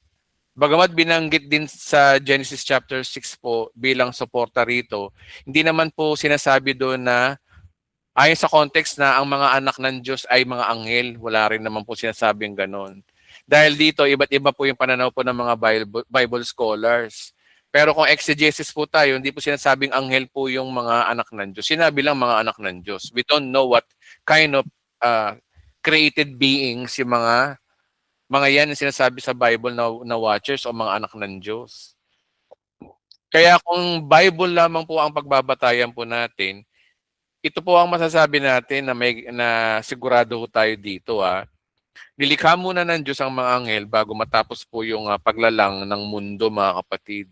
Bagamat binanggit din sa Genesis chapter 6 po bilang suporta rito, hindi naman po sinasabi doon na ayon sa context na ang mga anak ng Diyos ay mga anghel. Wala rin naman po sinasabing ganon. Dahil dito, iba't iba po yung pananaw po ng mga Bible scholars. Pero kung exegesis po tayo, hindi po sinasabing anghel po yung mga anak ng Diyos. Sinabi lang mga anak ng Diyos. We don't know what kind of created beings yung mga yan yung sinasabi sa Bible na watchers o mga anak ng Diyos. Kaya kung Bible lamang po ang pagbabatayan po natin, ito po ang masasabi natin na sigurado tayo dito. Nilikha muna ng Diyos ang mga anghel bago matapos po yung paglalang ng mundo, mga kapatid.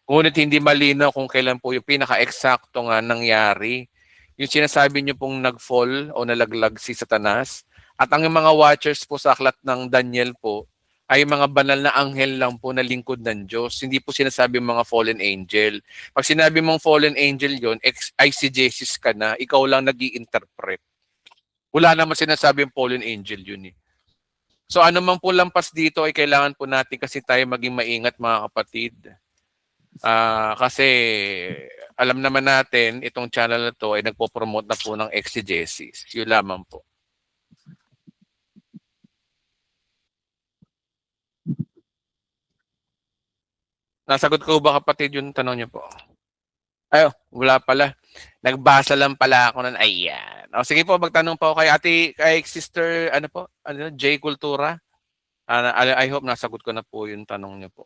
Ngunit hindi malinaw kung kailan po yung pinaka-eksakto nga nangyari. Yung sinasabi niyo pong nag-fall o nalaglag si Satanas. At ang mga watchers po sa aklat ng Daniel po ay mga banal na anghel lang po na lingkod ng Diyos. Hindi po sinasabi mga fallen angel. Pag sinabi mong fallen angel yon, eisegesis ka na, ikaw lang nag-i-interpret. Wala naman sinasabing fallen angel yun eh. So ano man po lampas dito ay kailangan po natin kasi tayo maging maingat mga kapatid. Kasi alam naman natin, itong channel na to ay nagpo-promote na po ng exegesis. Yun lamang po. Nasagot ko ba kapatid yung tanong niyo po? Ay, wala pala. Nagbasa lang pala ako ng ayan. O sige po, magtanong po kay sister, J Cultura. I hope nasagot ko na po yung tanong niyo po.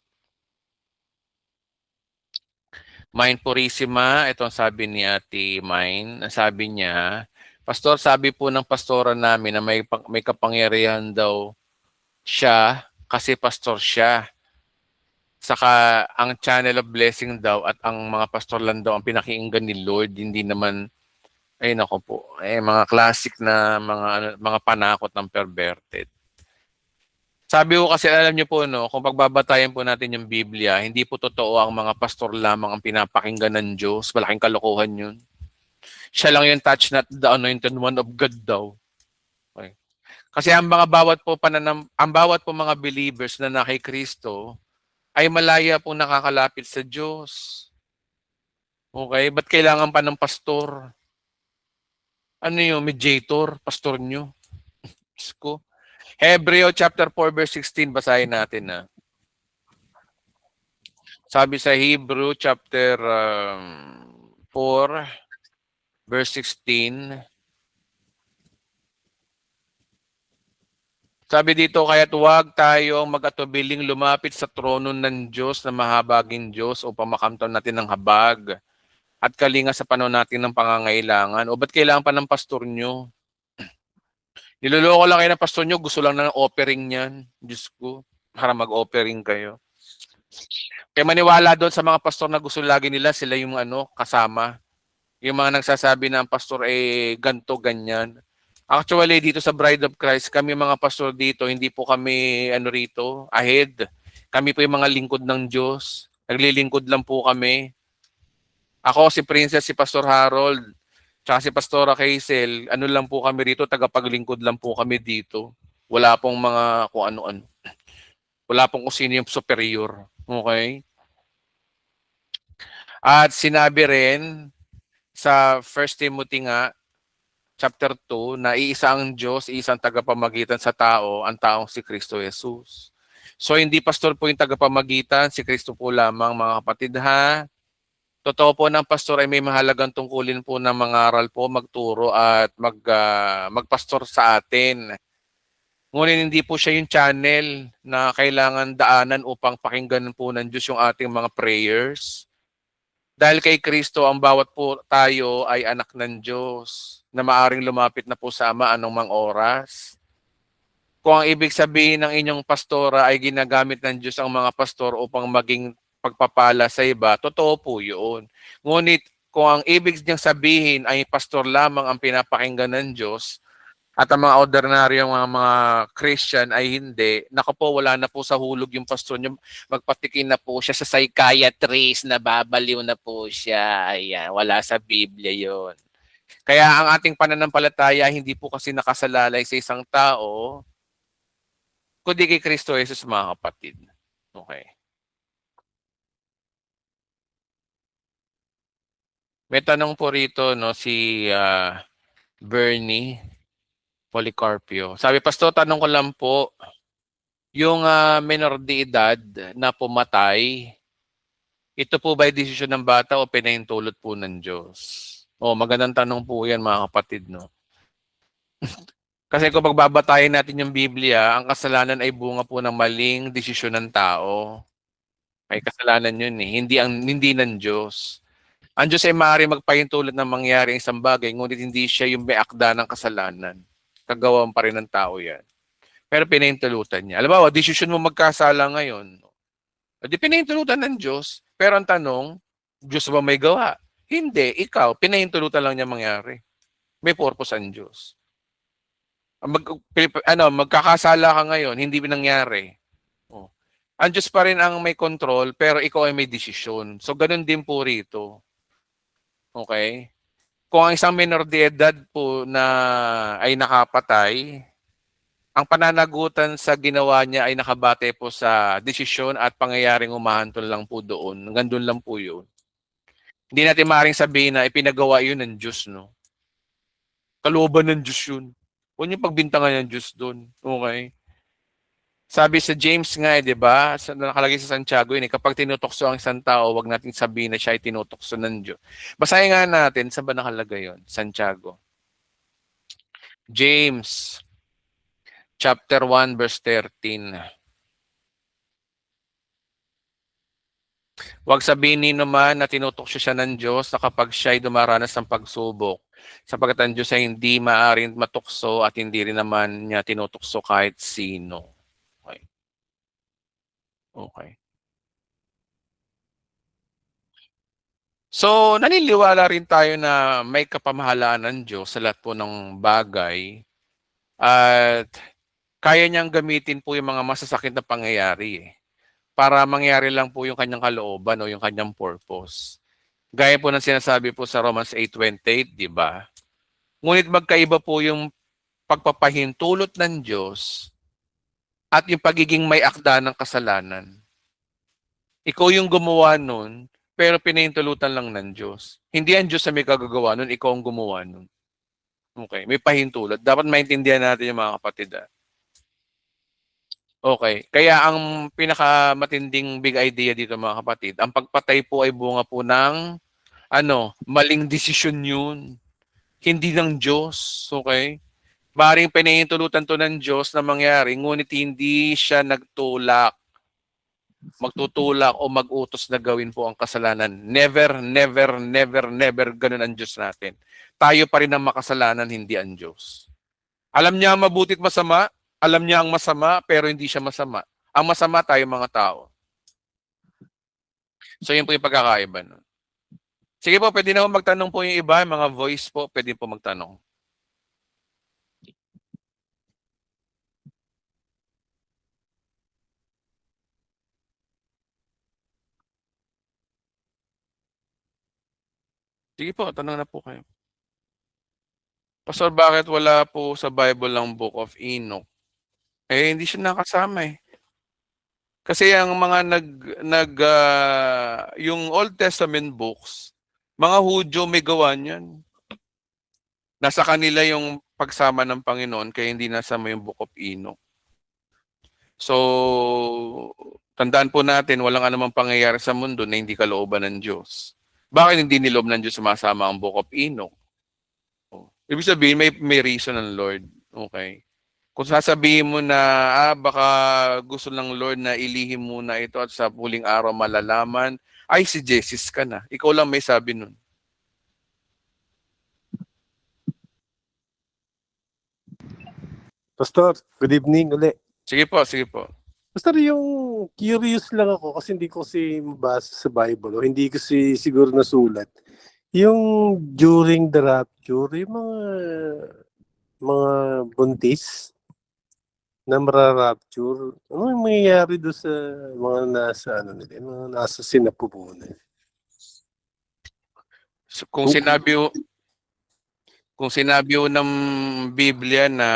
Mind Purissima, ito ang sabi ni Ate Mind. Sabi niya, Pastor, sabi po ng pastora namin na may kapangyarihan daw siya kasi pastor siya. Saka ang channel of blessing daw at ang mga pastor lang daw ang pinakiinggan ni Lord, hindi naman ay nako po, mga classic na mga panakot ng perverted. Sabi ko kasi alam niyo po no, kung pagbabatayan po natin yung Biblia, hindi po totoo ang mga pastor lamang ang pinapakinggan ng Diyos, malaking kalokohan 'yun. Siya lang yung touch not the anointed one of God daw. Okay. Kasi ang bawat po mga believers na na kay Kristo ay malaya pong nakakalapit sa Diyos. Okay? Ba't kailangan pa ng pastor? Ano yung mediator? Pastor nyo? Diyos ko. Hebreo chapter 4 verse 16, basahin natin na. Sabi sa Hebrew chapter 4 verse 16, sabi dito, kaya't huwag tayong mag-atubiling lumapit sa trono ng Diyos na mahabaging Diyos upang makamtan natin ng habag at kalinga sa panahon natin ng pangangailangan. O ba't kailangan pa ng pastor nyo? Niloloko lang kayo ng pastor nyo, gusto lang na ng offering niyan. Diyos ko, para mag-offering kayo. Kaya maniwala doon sa mga pastor na gusto lagi nila, sila yung kasama. Yung mga nagsasabi na ang pastor ganto, ganyan. Actually, dito sa Bride of Christ, kami mga pastor dito, hindi po kami rito, ahead. Kami po yung mga lingkod ng Diyos. Naglilingkod lang po kami. Ako, si Princess, si Pastor Harold, tsaka si Pastora Hazel, lang po kami rito, tagapaglingkod lang po kami dito. Wala pong mga kung ano-ano. Wala pong kung sino yung superior. Okay? At sinabi rin sa 1 Timothy nga, chapter 2, na iisa ang Diyos, isang tagapamagitan sa tao, ang taong si Kristo Jesus. So hindi pastor po yung tagapamagitan, si Kristo po lamang, mga kapatid ha. Totoo po ng pastor ay may mahalagang tungkulin po ng mangaral po, magturo at magpastor sa atin. Ngunit hindi po siya yung channel na kailangan daanan upang pakinggan po ng Diyos yung ating mga prayers. Dahil kay Kristo, ang bawat po tayo ay anak ng Diyos na maaring lumapit na po sa Ama anong mang oras. Kung ang ibig sabihin ng inyong pastora ay ginagamit ng Diyos ang mga pastor upang maging pagpapala sa iba, totoo po yun. Ngunit kung ang ibig niyang sabihin ay pastor lamang ang pinapakinggan ng Diyos at ang mga ordinaryong mga Christian ay hindi, naku po, wala na po sa hulog yung pastor niyo. Magpatikin na po siya sa psychiatrist, nababaliw na po siya. Ayan, wala sa Biblia yon. Kaya ang ating pananampalataya hindi po kasi nakasalalay sa isang tao, kundi kay Kristo Jesus, mga kapatid. Okay. May tanong po rito si Bernie Policarpio. Sabi, Pastor, tanong ko lang po, yung menor de edad na pumatay, ito po ba ay desisyon ng bata o pinahintulot po ng Diyos? Magandang tanong po yan, mga kapatid, no? Kasi kung pagbabatayin natin yung Biblia, ang kasalanan ay bunga po ng maling desisyon ng tao. Ay kasalanan yun hindi ng Diyos. Ang Diyos ay maaari magpahintulot ng mangyari isang bagay, ngunit hindi siya yung may akda ng kasalanan. Kagawan pa rin ng tao yan. Pero pinahintulutan niya. Alam mo, desisyon mo magkasala ngayon. Di pinahintulutan ng Diyos. Pero ang tanong, Diyos ba may gawa? Hindi, ikaw, pinahintulutan lang niya mangyari. May purpose ang Diyos. Magkakasala ka ngayon, hindi nangyari. Ang Diyos pa rin ang may control, pero ikaw ay may desisyon. So, ganun din po rito. Okay? Kung ang isang minor de edad po na ay nakapatay, ang pananagutan sa ginawa niya ay nakabate po sa desisyon at pangyayaring umahantol lang po doon. Hanggang doon lang po yun. Hindi natin maaaring sabihin na ipinagawa yun ng Diyos, no? Kalooban ng Diyos yun. Huwag niyo pagbintangan ng Diyos doon. Okay? Sabi sa James nga, di ba? Nakalagay sa Santiago yun, kapag tinutokso ang isang tao, wag natin sabihin na siya ay tinutokso ng Diyos. Basahin nga natin, saan ba nakalagay yun? Santiago. James, chapter 1, verse 13. Huwag sabihin ni naman na tinutokso siya ng Diyos na kapag siya ay dumaranas ng pagsubok, sapagkat ang Diyos ay hindi maaaring matukso at hindi rin naman niya tinutokso kahit sino. Okay. So, naniniwala rin tayo na may kapamahalaan ng Diyos sa lahat po ng bagay at kaya niyang gamitin po yung mga masasakit na pangyayari para mangyari lang po yung kanyang kalooban o yung kanyang purpose. Gaya po ng sinasabi po sa Romans 8:28, di ba? Ngunit magkaiba po yung pagpapahintulot ng Diyos at yung pagiging may akda ng kasalanan. Ikaw yung gumawa nun, pero pinahintulutan lang ng Diyos. Hindi ang Diyos na may kagagawa nun, ikaw ang gumawa nun. Okay, may pahintulot. Dapat maintindihan natin yung mga kapatid. Okay, kaya ang pinakamatinding big idea dito mga kapatid, ang pagpatay po ay bunga po ng maling desisyon yun. Hindi ng Diyos. Okay? Maring pinahintulutan to ng Diyos na mangyari, ngunit hindi siya magtutulak o mag-utos na gawin po ang kasalanan. Never, never, never, never ganun ang Diyos natin. Tayo pa rin ang makasalanan, hindi ang Diyos. Alam niya ang mabuti at masama, alam niya ang masama, pero hindi siya masama. Ang masama tayo mga tao. So yun po yung pagkakaiba nun. Sige po, pwede na po magtanong po yung iba, mga voice po, pwede po magtanong. Sige po, tanong na po kayo. Pastor, bakit wala po sa Bible ang Book of Enoch? Hindi siya nakasama eh. Kasi ang mga yung Old Testament books, mga Hudyo may gawa niyan. Nasa kanila yung pagsama ng Panginoon kaya hindi nasama yung Book of Enoch. So, tandaan po natin, walang anumang pangyayari sa mundo na hindi kalooban ng Diyos. Bakit hindi niloob ng Diyos sumasama ang Book of Enoch? Ibig sabihin, may reason ng Lord. Okay. Kung sasabihin mo na, baka gusto ng Lord na ilihim muna ito at sa huling araw malalaman, ay si Jesus ka na. Ikaw lang may sabi nun. Pastor, good evening ulit. Sige po, sige po. Pastor, yung curious lang ako kasi hindi ko mabasa sa Bible o hindi ko siguro nasulat. Yung during the rapture, yung mga buntis na mara-rapture, ano yung mangyayari doon sa mga nasa mga nasa sinapupunan? So, kung sinabi ng Biblia na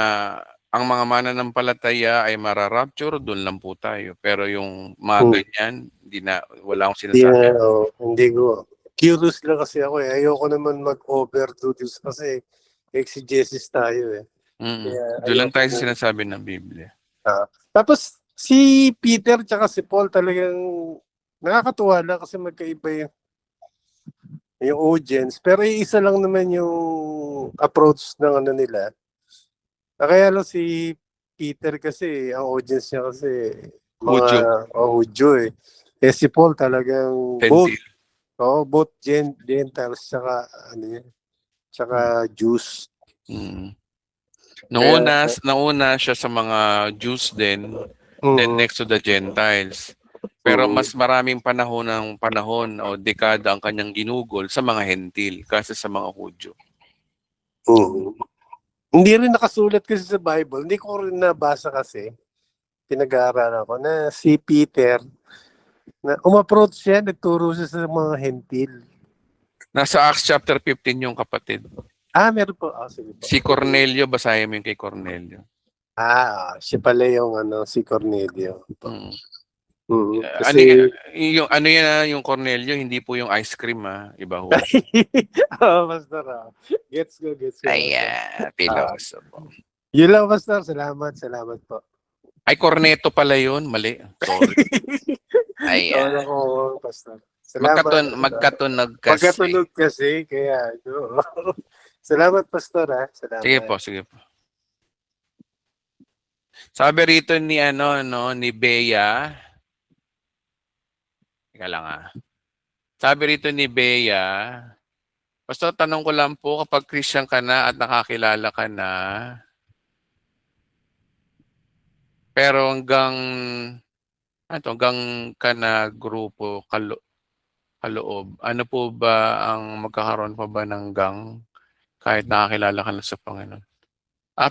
ang mga mananampalataya ay mararapture, doon lang po tayo. Pero yung mga ganyan, wala akong sinasabi. Hindi ko. Curious lang kasi ako eh. Ayoko naman mag-overdo this kasi exegesis tayo eh. Doon lang tayo sa sinasabi ng Biblia. Tapos si Peter tsaka si Paul talagang nakakatuwa lang kasi magkaiba yung audience. Pero isa lang naman yung approach ng nila. Kaya lang si Peter kasi, ang audience niya kasi mga Hudyo eh. Si Paul talagang both Gentiles tsaka Jews. Nauna siya sa mga Jews din, then next to the Gentiles. Pero mas maraming panahon o dekada ang kanyang ginugol sa mga Hentil kaysa sa mga Hudyo. Hindi rin nakasulat kasi sa Bible. Hindi ko rin nabasa kasi. Pinag-aaralan ako na si Peter na umapproach siya, nagturo siya sa mga Hentil. Nasa Acts chapter 15 yung kapatid. Meron po. Sige po. Si Cornelio, basahin mo yung kay Cornelio. Siya pala yung si Cornelio. Kasi yung Cornelio, hindi po yung ice cream iba ho. Pastor. Gets ko. Pilosopo. Yun lang, Pastor. Salamat po. Ay, Corneto pala yun. Mali. Sorry. Pastor. Salamat. Magkatunog kasi. Kaya, salamat, Pastor. Salamat. Sige po. Sabi rito ni Bea. Teka lang Sabi rito ni Bea, Pastor, tanong ko lang po, kapag Christian ka na at nakakilala ka na, pero hanggang ka na grupo kaloob, ano po ba ang magkakaroon pa ba ng gang kahit nakakilala ka na sa Panginoon?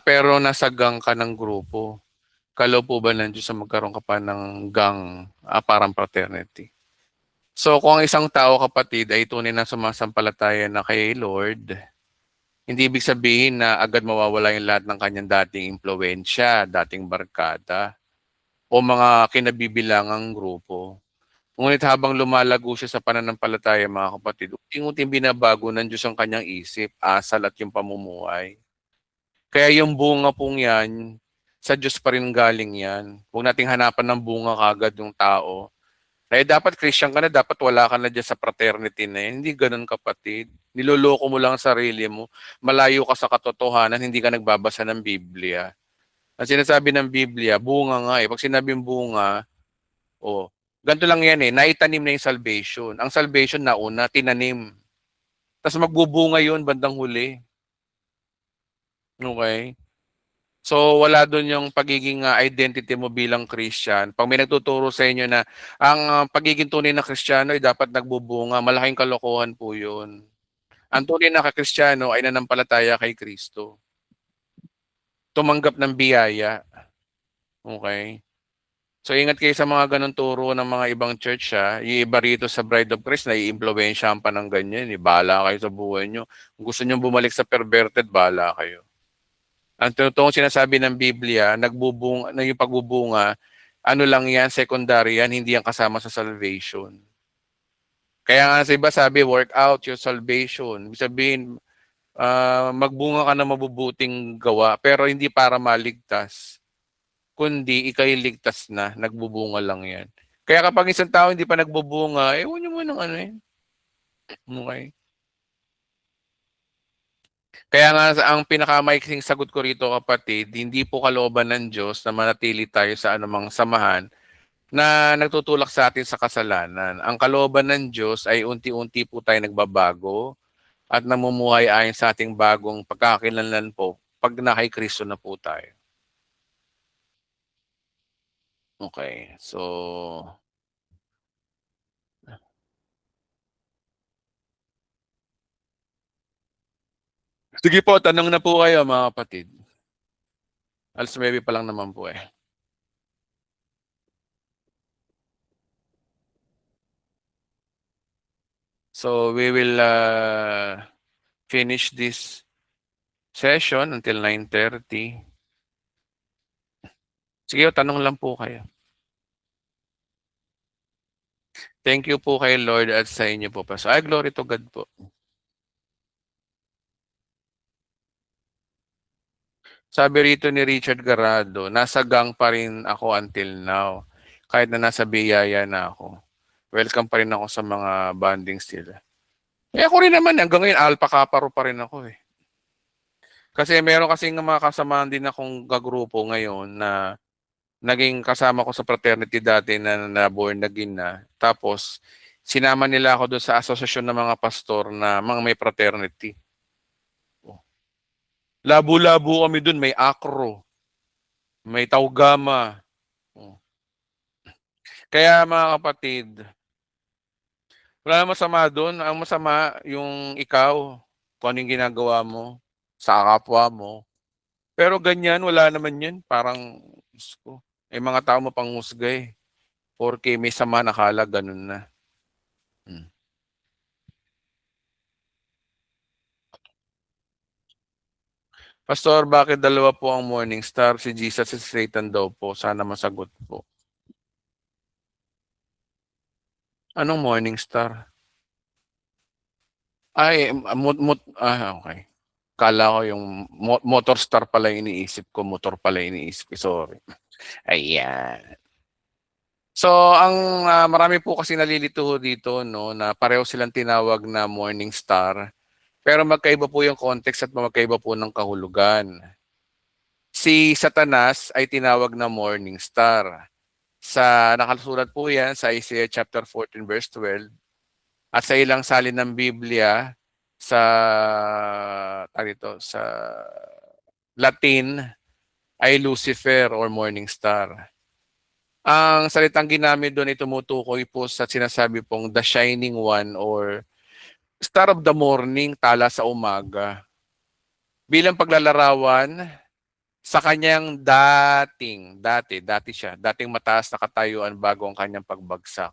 Pero nasa gang ka ng grupo, kaloob po ba ng Diyos na magkaroon ka pa ng gang, parang fraternity? So kung ang isang tao kapatid ay tunay na sumasampalataya na kay Lord, Hindi ibig sabihin na agad mawawala yung lahat ng kanyang dating impluwensya, dating barkada, o mga kinabibilangang grupo. Ngunit habang lumalago siya sa pananampalataya, mga kapatid, unti-unting binabago ng Diyos ang kanyang isip, asal at yung pamumuhay. Kaya yung bunga pong yan, sa Diyos pa rin galing yan. Huwag nating hanapan ng bunga kagad yung tao. Eh dapat Christian ka na, dapat wala ka na dyan sa fraternity na yan. Hindi ganun kapatid. Niloloko mo lang ang sarili mo. Malayo ka sa katotohanan, hindi ka nagbabasa ng Biblia. Ang sinasabi ng Biblia, bunga nga eh. Pag sinabing bunga, oh, ganito lang yan eh, naitanim na yung salvation. Ang salvation nauna, tinanim. Tapos magbubunga yun bandang huli. Okay? So wala doon yung pagiging identity mo bilang Christian. Pag may nagtuturo sa inyo na ang pagiging tunay na Kristiyano ay dapat nagbubunga, malaking kalokohan po 'yun. Ang tunay na Kristiyano ay nanampalataya kay Kristo. Tumanggap ng biyaya. Okay? So ingat kayo sa mga ganun turo ng mga ibang church ha. Yung iba rito sa Bride of Christ, nai-impluwensyahan pa ng ganyan. Eh. Bahala kayo sa buhay nyo. Kung gusto nyo bumalik sa perverted, bahala kayo. Ang totoong sinasabi ng Biblia, na yung pagbubunga, ano lang yan, secondary yan, hindi yan kasama sa salvation. Kaya nga sa iba sabi, work out your salvation. Ibig sabihin, magbunga ka na mabubuting gawa, pero hindi para maligtas, kundi ikay ligtas na, nagbubunga lang yan. Kaya kapag isang tao hindi pa nagbubunga, huwag nyo munang ano eh. Okay? Kaya nga ang pinakamaiksing sagot ko rito kapatid, hindi po kalooban ng Diyos na manatili tayo sa anumang samahan na nagtutulak sa atin sa kasalanan. Ang kalooban ng Diyos ay unti-unti po tayo nagbabago at namumuhay ayon sa ating bagong pagkakakilanlan po pag na kay Kristo na po tayo. Okay, so sige po, tanong na po kayo mga kapatid. Alas 9 pa lang naman po eh. So we will finish this session until 9:30. Sige, tanong lang po kayo. Thank you po kay Lord at sa inyo po. So, ay, glory to God po. Sabi rito ni Richard Garado, nasa gang pa rin ako until now. Kahit na nasa biyaya na ako. Welcome pa rin ako sa mga bandings nila. Ako rin naman, hanggang ngayon, alpha kaparo pa rin ako eh. Kasi meron kasing mga kasamahan din akong kagrupo ngayon na naging kasama ko sa fraternity dati na born again na. Tapos, sinama nila ako doon sa asosasyon ng mga pastor na mga may fraternity. Labo-labo kami doon, may akro, may taugama. Kaya mga kapatid, wala na masama doon. Ang masama, yung ikaw, kung anong ginagawa mo sa kapwa mo. Pero ganyan, wala naman yan. Parang, mga tao mapanghusga eh. Porque may sama nakala, ganun na. Pastor, bakit dalawa po ang morning star? Si Jesus at Satan daw po. Sana masagot po. Anong morning star? Ay, okay. Kala ko yung motor star pala yung iniisip ko. Motor pala yung iniisip ko. Sorry. Ayan. So, ang marami po kasi nalilito dito, no, na pareho silang tinawag na morning star. Pero magkaiba po yung context at magkaiba po ng kahulugan. Si Satanas ay tinawag na morning star. Nakasulat po yan sa Isaiah chapter 14 verse 12 at sa ilang salin ng Biblia sa Latin ay Lucifer or morning star. Ang salitang ginamit doon ay tumutukoy po sa sinasabi pong the shining one or star of the morning, tala sa umaga. Bilang paglalarawan sa kanyang dating mataas na katayuan bago ang kanyang pagbagsak.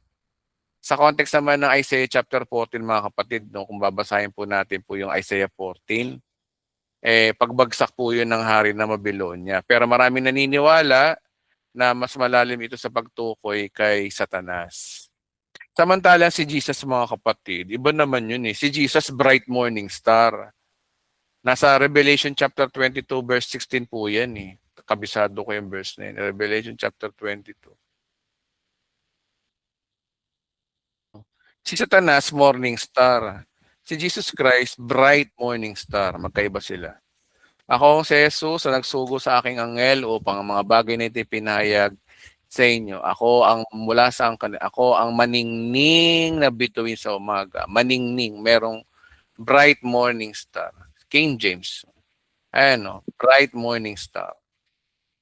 Sa context naman ng Isaiah chapter 14 mga kapatid, no, kung babasahin po natin po yung Isaiah 14, pagbagsak po yun ng hari ng Babylonia. Pero maraming naniniwala na mas malalim ito sa pagtukoy kay Satanas. Samantala si Jesus, mga kapatid, iba naman yun eh. Si Jesus, bright morning star. Nasa Revelation chapter 22 verse 16 po yan eh. Kabisado ko yung verse na yun. Revelation chapter 22. Si Satanas, morning star. Si Jesus Christ, bright morning star. Magkaiba sila. Ako ang si Jesus na nagsugo sa aking anghel upang ang mga bagay na ito pinahayag sa inyo. Ako ang mula sa ako ang maningning na bituin sa umaga. Maningning, merong bright morning star. King James. Ayan o, bright morning star.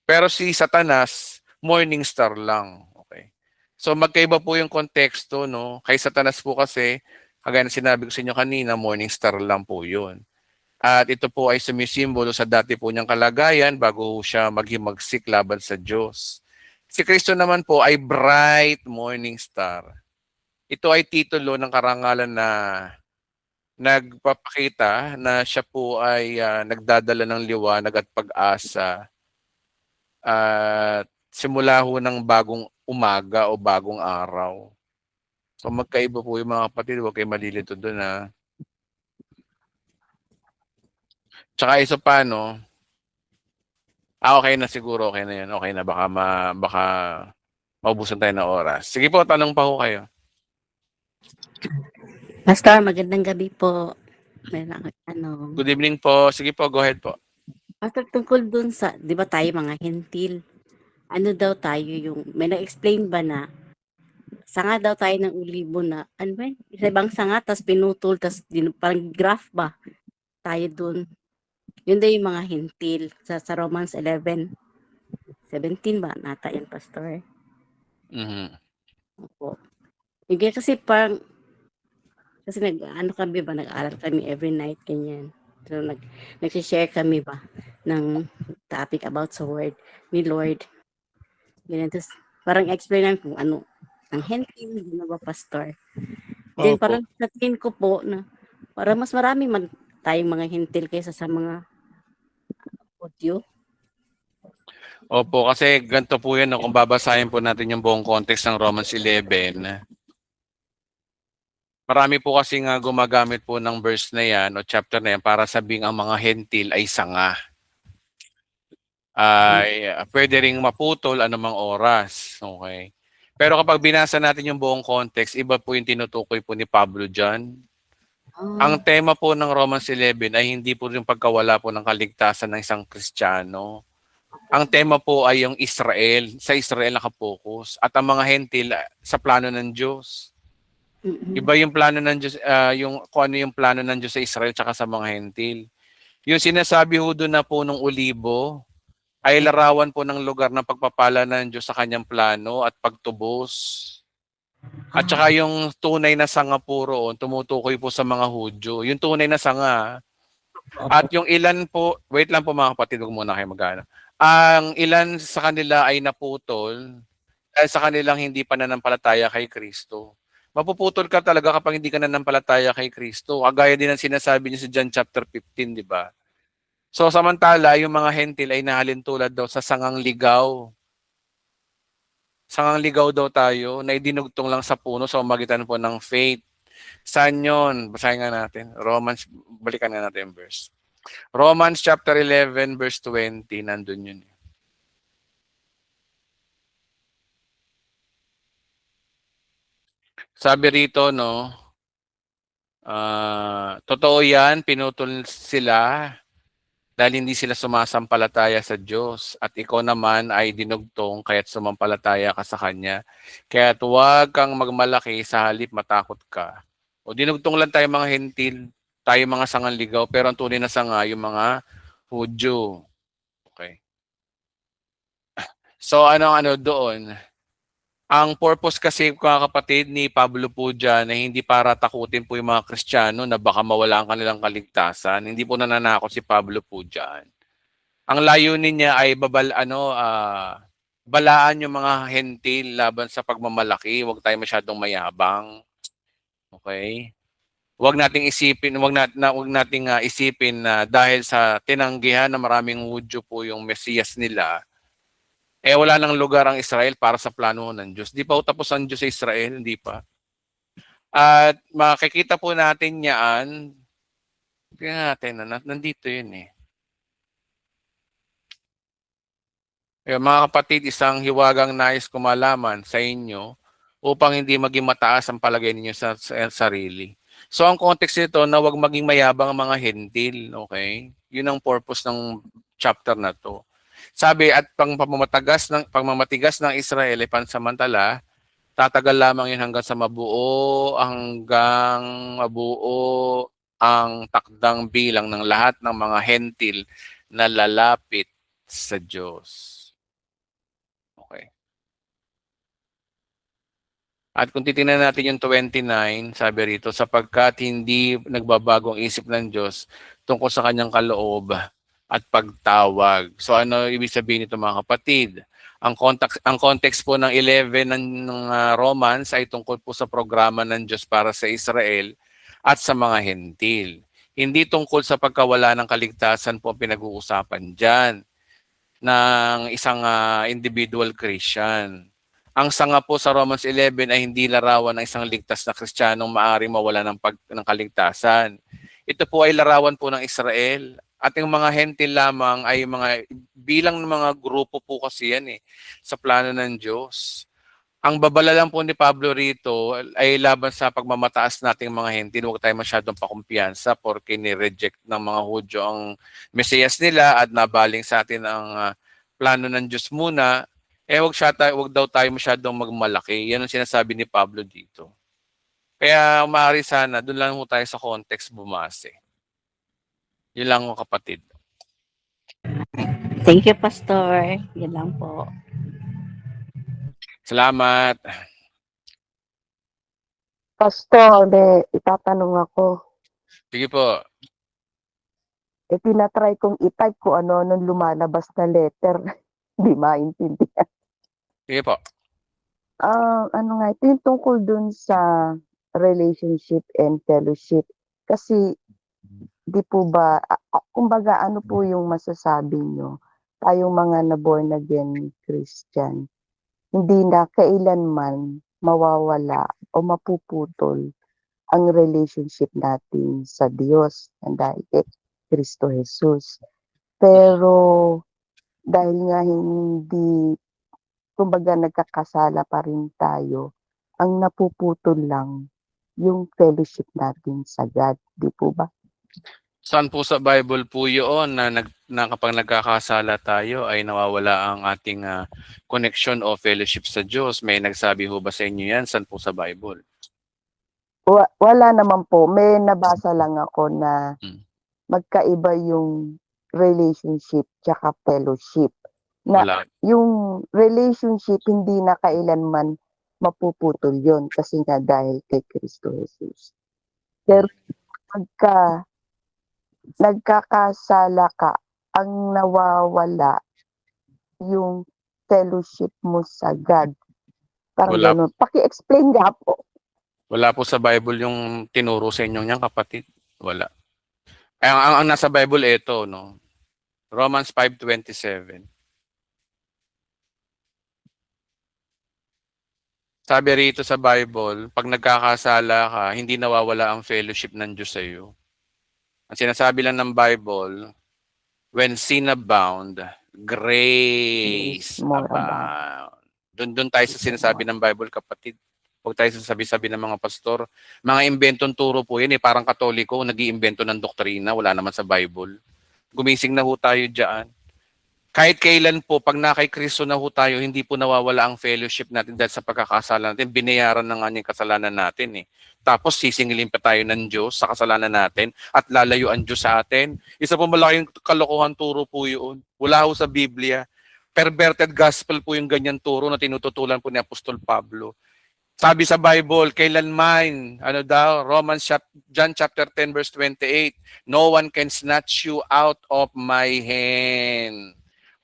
Pero si Satanas, morning star lang. Okay. So magkaiba po yung konteksto, no? Kay Satanas po kasi, kagaya na sinabi ko sa inyo kanina, morning star lang po yun. At ito po ay sumisimbolo sa dati po niyang kalagayan bago siya maghimagsik laban sa Diyos. Si Kristo naman po ay bright morning star. Ito ay titulo ng karangalan na nagpapakita na siya po ay nagdadala ng liwanag at pag-asa at simula ho ng bagong umaga o bagong araw. So magkaiba po yung mga kapatid, huwag kayo malilito doon ha. Tsaka isa pa, no? Okay na siguro, okay na yan. Okay na, baka maubusan tayo ng oras. Sige po, tanong pa ho kayo. Pastor, magandang gabi po. Meron ako tanong. Good evening po. Sige po, go ahead po. Pastor, tungkol dun sa, di ba tayo mga hentil? Ano daw tayo yung, may na-explain ba na sanga daw tayo ng ulibo na, ano ba yun? Sa ibang sanga, tas pinutol, tas parang graph ba? Tayo dun. Yun daw yung mga hentil sa Romans 11. 17 ba? Nata yan, Pastor. Mhm. Opo. Yung kasi parang, kasi ano kami ba, nag-aaral kami every night, ganyan. So, nag-share kami ba ng topic about sa word ni Lord. Ganyan. Tapos, parang explain namin kung ano, ang hentil, ano ba, Pastor. Then, Opo. parang sa tingin ko po na, parang mas marami man tayong mga hentil kaysa sa mga audio. Opo, kasi ganito po yan, no? Kung babasahin po natin yung buong context ng Romans 11, marami po kasi nga gumagamit po ng verse na yan o chapter na yan para sabing ang mga hentil ay sanga. Ay pwede ring maputol anumang oras. Okay. Pero kapag binasa natin yung buong context, iba po yung tinutukoy po ni Pablo dyan. Ang tema po ng Romans 11 ay hindi po yung pagkawala po ng kaligtasan ng isang Kristiyano. Ang tema po ay yung Israel. Sa Israel nakapokus. At ang mga hentil sa plano ng Diyos. Iba yung plano ng Diyos, kung ano yung plano ng Diyos sa Israel tsaka sa mga hentil. Yung sinasabi ho doon na po ng ulibo, ay larawan po ng lugar ng pagpapala ng Diyos sa kanyang plano at pagtubos. At saka yung tunay na sanga po roon, tumutukoy po sa mga Hudyo. Yung tunay na sanga. At yung ilan po, wait lang po mga kapatid, huwag muna kayo magana. Ang ilan sa kanila ay naputol dahil sa kanilang hindi pananampalataya kay Kristo. Mapuputol ka talaga kapag hindi ka nanampalataya kay Kristo. Kagaya din ang sinasabi niya sa John chapter 15, di ba? So samantala, yung mga hentil ay nahalin tulad daw sa sangang ligaw. Sangang ligaw daw tayo na idinugtong lang sa puno sa umagitan po ng faith. Saan yun? Basahin nga natin. Romans, balikan nga natin yung verse. Romans chapter 11 verse 20, nandun yun. Sabi rito, no, totoo yan, pinutol sila dahil hindi sila sumasampalataya sa Diyos at ikaw naman ay dinugtong kaya't sumampalataya ka sa Kanya. Kaya't huwag kang magmalaki sa halip matakot ka. O dinugtong lang tayo mga hentil, tayo mga sanganligaw, pero ang tunay na sanga yung mga Hudyo. Okay. So ano doon? Ang purpose kasi mga kapatid ni Pablo po dyan na hindi para takutin po yung mga Kristiyano na baka mawala ang kanilang kaligtasan. Hindi po nananakot si Pablo po dyan. Ang layunin niya ay balaan yung mga hentil laban sa pagmamalaki. Huwag tayo masyadong mayabang. Okay? wag nating isipin na dahil sa tinanggihan na maraming Hudyo po yung Mesiyas nila, wala nang lugar ang Israel para sa plano ng Diyos. Di pa ho tapos ang Diyos sa Israel, hindi pa. At makikita po natin yan, tingnan natin, nandito yun eh. Mga kapatid, isang hiwagang nais ko malaman sa inyo upang hindi maging mataas ang palagay ninyo sa sarili. So ang context nito na wag maging mayabang ang mga hentil, okay? Yun ang purpose ng chapter na to. Sabi, at pagmamatigas ng Israel ay pansamantala, tatagal lamang yun hanggang mabuo ang takdang bilang ng lahat ng mga hentil na lalapit sa Diyos. Okay. At kung titingnan natin yung 29, sabi rito, sapagkat hindi nagbabago ang isip ng Diyos tungkol sa kanyang kaloob at pagtawag. So ano ibig sabihin nito mga kapatid? Ang context po ng 11 ng Romans ay tungkol po sa programa ng Diyos para sa Israel at sa mga hentil. Hindi tungkol sa pagkawala ng kaligtasan po ang pinag-uusapan dyan ng isang individual Christian. Ang sanga po sa Romans 11 ay hindi larawan ng isang ligtas na Kristiyanong maaaring mawala ng kaligtasan. Ito po ay larawan po ng Israel. At yung mga hentil lamang ay bilang ng mga grupo po kasi yan sa plano ng Diyos. Ang babala lang po ni Pablo rito ay laban sa pagmamataas nating mga hentil. Huwag tayo masyadong pakumpiyansa porque ni-reject ng mga Hudyo ang Mesiyas nila at nabaling sa atin ang plano ng Diyos muna. Wag daw tayo masyadong magmalaki. Yan ang sinasabi ni Pablo dito. Kaya maaari sana, doon lang mo tayo sa context bumase. Yun lang mga kapatid. Thank you, Pastor. Yan lang po. Salamat. Pastor, itatanong ako. Sige po. Tinatry kong i-type ko nung lumalabas na letter. Hindi maintindihan. Sige po. Ito yung tungkol dun sa relationship and fellowship. Kasi, di po ba, kumbaga ano po yung masasabi nyo? Tayong mga na-born again Christian, hindi na kailanman mawawala o mapuputol ang relationship natin sa Diyos dahil kay Kristo Jesus. Pero dahil nga hindi, kumbaga nagkakasala pa rin tayo, ang napuputol lang yung fellowship natin sa God. Di po ba? Saan po sa Bible po yun na kapag nagkakasala tayo ay nawawala ang ating connection o fellowship sa Diyos? May nagsabi ho ba sa inyo yan? Saan po sa Bible? Wala naman po. May nabasa lang ako na magkaiba yung relationship tsaka fellowship. Na Wala. yung relationship hindi na kailanman mapuputol yon kasi nga dahil kay Kristo Jesus. Pero pagka nagkakasala ka, ang nawawala yung fellowship mo sa God. Parang Wala. ganun. Paki-explain nga po. Wala po sa Bible yung tinuro sa inyo niyang kapatid. Wala. Ang nasa Bible ito, no? Romans 5:27. Sabi rito sa Bible, pag nagkakasala ka, hindi nawawala ang fellowship ng Diyos sa iyo. Ang sinasabi lang ng Bible, when sin abound, grace More abound. Doon tayo sa sinasabi ng Bible, kapatid. Huwag tayo sasabi-sabi ng mga pastor. Mga imbentong turo po yan Parang Katoliko, nag-iimbento ng doktrina. Wala naman sa Bible. Gumising na ho tayo dyan. Kahit kailan po, pag na kay Kristo na ho tayo, hindi po nawawala ang fellowship natin dahil sa pagkakasala natin. Binayaran na nga yung kasalanan natin Tapos sisingilin pa tayo ng Diyos sa kasalanan natin at lalayo ang Diyos sa atin. Isa po malaking kalokohan turo po yun. Wala ho sa Biblia. Perverted gospel po yung ganyan turo na tinututulan po ni Apostol Pablo. Sabi sa Bible, kailanman, John chapter 10 verse 28, no one can snatch you out of my hand.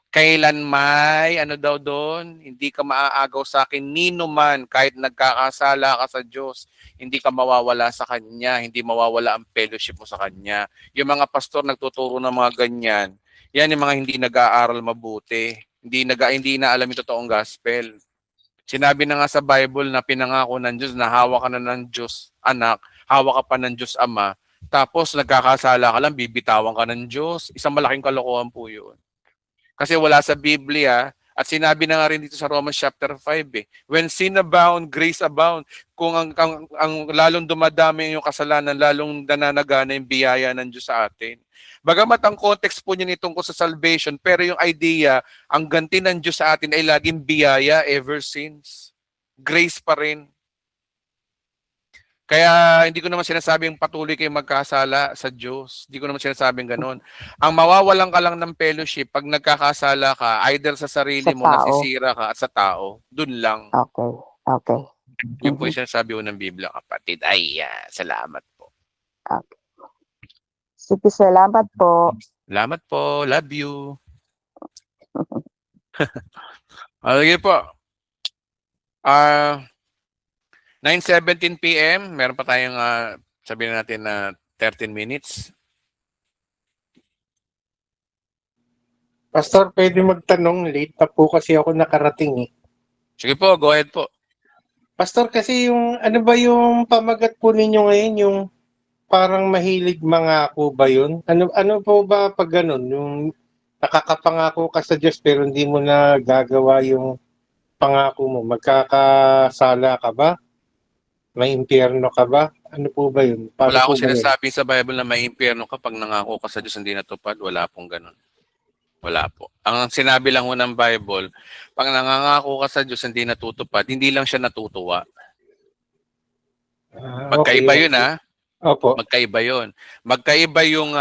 Kailan may, ano daw doon, hindi ka maaagaw sa akin, nino man, kahit nagkakasala ka sa Diyos, hindi ka mawawala sa Kanya, hindi mawawala ang fellowship mo sa Kanya. Yung mga pastor nagtuturo ng mga ganyan, yan yung mga hindi nag-aaral mabuti, hindi na alam yung totoong gospel. Sinabi na nga sa Bible na pinangako ng Diyos na hawak ka na ng Diyos anak, hawak ka pa ng Diyos ama, tapos nagkakasala ka lang, bibitawan ka ng Diyos. Isang malaking kalokohan po yun. Kasi wala sa Biblia, at sinabi na nga rin dito sa Romans chapter 5 when sin abound, grace abound. Kung ang lalong dumadami yung kasalanan, lalong nananagana yung biyaya ng Diyos sa atin. Bagamat ang context po niya tungkol sa salvation, pero yung idea, ang ganti ng Diyos sa atin ay laging biyaya ever since. Grace pa rin. Kaya hindi ko naman sinasabing patuloy kayong magkasala sa Diyos. Hindi ko naman sinasabing ganun. Ang mawawalan ka lang ng fellowship pag nagkakasala ka, either sa sarili Sa mo, tao. nasisira ka, at sa tao. Dun lang. Okay. Okay. Yun po yung sinasabi ko ng Biblia, kapatid. Ay, salamat po. Sige, salamat po. Salamat po. Love you. Sige po. 9:17 p.m. Meron pa tayong sabihin natin na 13 minutes. Pastor, pwede magtanong. Late na po kasi ako nakarating eh. Sige po, go ahead po. Pastor, kasi yung ano ba yung pamagat po ninyo ngayon, yung parang mahilig mangako ba yun? Ano po ba pag ganun? Yung nakakapangako ka sa Diyos pero hindi mo na gagawa yung pangako mo. Magkakasala ka ba? May impyerno ka ba? Ano po ba yun? Paano Wala po akong ba yun? sinasabi sa Bible na may impyerno ka pag nangako ka sa Diyos hindi natupad. Wala pong ganun. Wala po. Ang sinabi lang ho ng Bible, pag nangangako ka sa Diyos hindi natutupad, hindi lang siya natutuwa. Magkaiba yun Opo. Magkaiba yun. Magkaiba yung,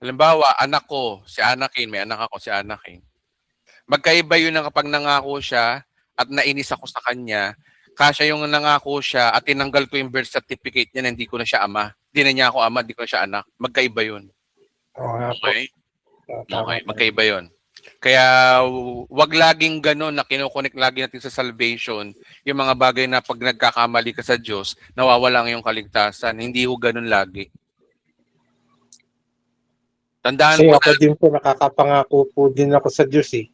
halimbawa, anak ko, si Anakin, may anak ako, si Anakin. Magkaiba yun na kapag nangako siya at nainis ako sa kanya, kasya yung nangako siya at tinanggal ko yung birth certificate niya na hindi ko na siya ama. Hindi na niya ako ama, hindi ko na siya anak. Magkaiba yun. Oo nga po. Okay? Tama Okay, po. magkaiba yun. Kaya wag laging ganun na kinukunik lagi natin sa salvation, yung mga bagay na pag nagkakamali ka sa Diyos, nawawala ang iyong kaligtasan. Hindi ho ganun lagi. Tandaan Kasi po ako din po, nakakapangako po din ako sa Diyos eh.